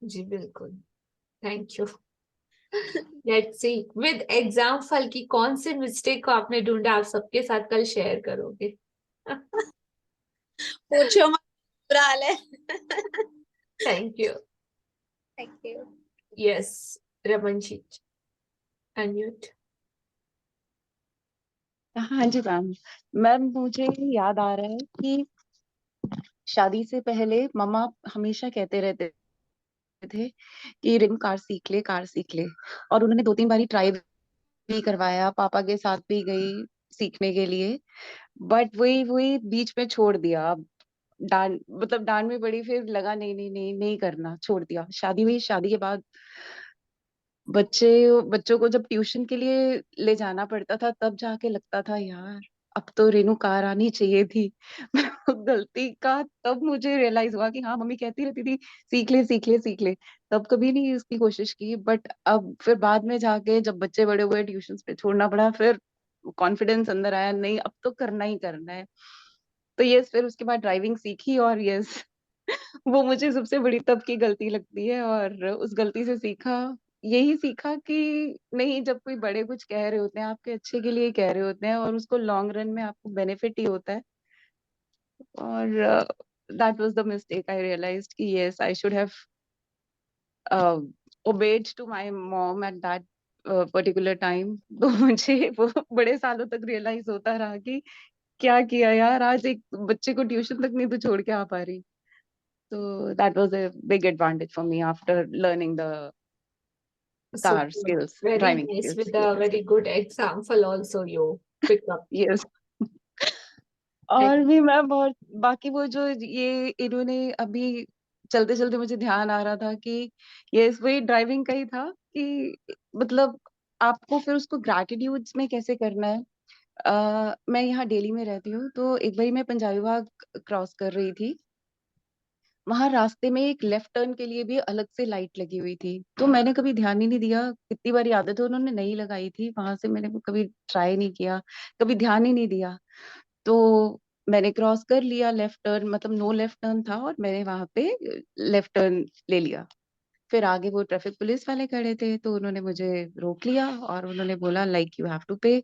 जी बिल्कुल। Thank you. Let's see with example की कौन से मिस्टेक को आपने ढूंढा, आप सबके साथ कल शेयर करोगे। पूछो मत, बुरा हाल है। Thank you. Thank you. Yes, Raman ji, unmute. हाँ जी मैम। मैम मुझे याद आ रहा है कि शादी से पहले मम्मा हमेशा कहते रहते थे कि रिम कार सीख ले, कार सीख ले। और उन्होंने 2-3 बारी ट्राई भी करवाया, पापा के साथ भी गई सीखने के लिए, बट वही वही बीच में छोड़ दिया। अब डांट, मतलब डांट में पड़ी, फिर लगा नहीं नहीं नहीं नहीं करना, छोड़ दिया। शादी हुई, शादी के बाद बच्चे बच्चों को जब ट्यूशन के लिए ले जाना पड़ता था, तब जाके लगता था यार अब तो रेनू कार आनी चाहिए थी। गलती का तब मुझे रियलाइज हुआ कि हाँ, मम्मी कहती रहती थी सीख ले सीख ले सीख ले, तब कभी नहीं इसकी कोशिश की। बट अब फिर बाद में जाके जब बच्चे बड़े हुए, ट्यूशन पे छोड़ना पड़ा, फिर कॉन्फिडेंस अंदर आया, नहीं अब तो करना ही करना है। तो यस, फिर उसके बाद ड्राइविंग सीखी, और यस, वो मुझे सबसे बड़ी तब की गलती लगती है, और उस गलती से सीखा, यही सीखा कि नहीं, जब कोई बड़े कुछ कह रहे होते हैं, आपके अच्छे के लिए कह रहे होते हैं, और उसको लॉन्ग रन में आपको बेनिफिट ही होता है। और that was the mistake, I realized कि yes, I should have obeyed to my mom at that particular time. तो मुझे वो बड़े सालों तक रियलाइज होता रहा कि क्या किया यार, आज एक बच्चे को ट्यूशन तक नहीं तो छोड़ के आ पा रही. So that was a big advantage for me after learning the So car skills, very driving nice, skills. with a very good example also you pick up. Yes. और भी मैं बहुत बाकी वो जो ये इन्होंने अभी चलते चलते मुझे ध्यान आ रहा था कि ये वही ड्राइविंग का ही था कि मतलब आपको फिर उसको ग्रैटिट्यूड्स में कैसे करना है. मैं यहाँ दिल्ली में रहती हूँ, तो एक बार मैं पंजाबी बाग क्रॉस कर रही थी. वहां रास्ते में एक लेफ्ट टर्न के लिए भी अलग से लाइट लगी हुई थी, तो मैंने कभी ध्यान ही नहीं दिया. कितनी बार आदत है, उन्होंने नहीं लगाई थी, वहां से मैंने कभी ट्राई नहीं किया, कभी ध्यान ही नहीं दिया. तो मैंने क्रॉस कर लिया लेफ्ट टर्न, मतलब नो लेफ्ट टर्न था और मैंने वहां पे लेफ्ट टर्न ले लिया. फिर आगे वो ट्रैफिक पुलिस वाले खड़े थे, तो उन्होंने मुझे रोक लिया और उन्होंने बोला लाइक यू हैव टू पे.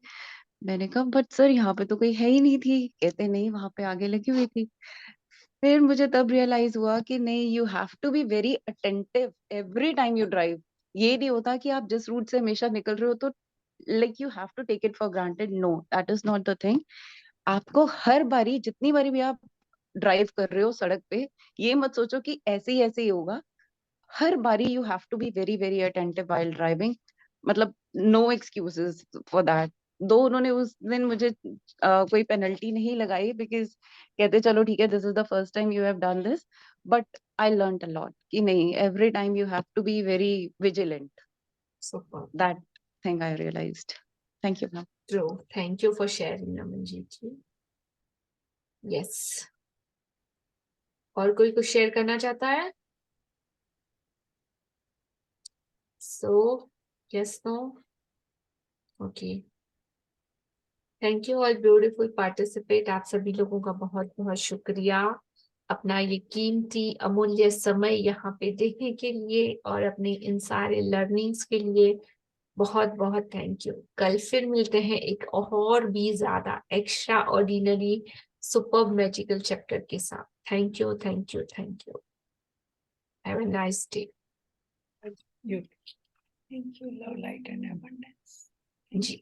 मैंने कहा बट सर यहाँ पे तो कोई है ही नहीं थी. कहते नहीं, वहां पे आगे लगी हुई थी. फिर मुझे तब रियलाइज हुआ कि नहीं, you have to be very attentive every time you drive. ये नहीं होता कि आप जिस रूट से हमेशा निकल रहे हो तो like you have to take it for granted. No, that is not the thing. आपको हर बारी, जितनी बारी भी आप ड्राइव कर रहे हो सड़क पे, ये मत सोचो कि ऐसे ही होगा. हर बारी you have to be very very attentive while driving. मतलब नो एक्सक्यूजेस फॉर दैट. दो उन्होंने उस दिन मुझे कोई पेनल्टी नहीं लगाई, बिकॉज कहते चलो ठीक है, this is the first time you have done this. But I learned a lot कि नहीं, every time you have to be very vigilant. Super. That thing I realized. Thank you ma'am. True. Thank you for sharing, Amanjeet ji. Yes. और कोई कुछ share करना चाहता है? So, yes, no? Okay. Thank you all beautiful participate. आप सभी लोगों का बहुत बहुत शुक्रिया अपना ये कीमती अमूल्य समय यहाँ पे देखने के लिए और अपने इन सारे लर्निंग्स के लिए बहुत बहुत थैंक यू. कल फिर मिलते हैं एक और भी ज्यादा extraordinary super magical chapter के साथ. Thank you, thank you, thank you. Have a nice day. You. Thank you, love, light and abundance. Ji.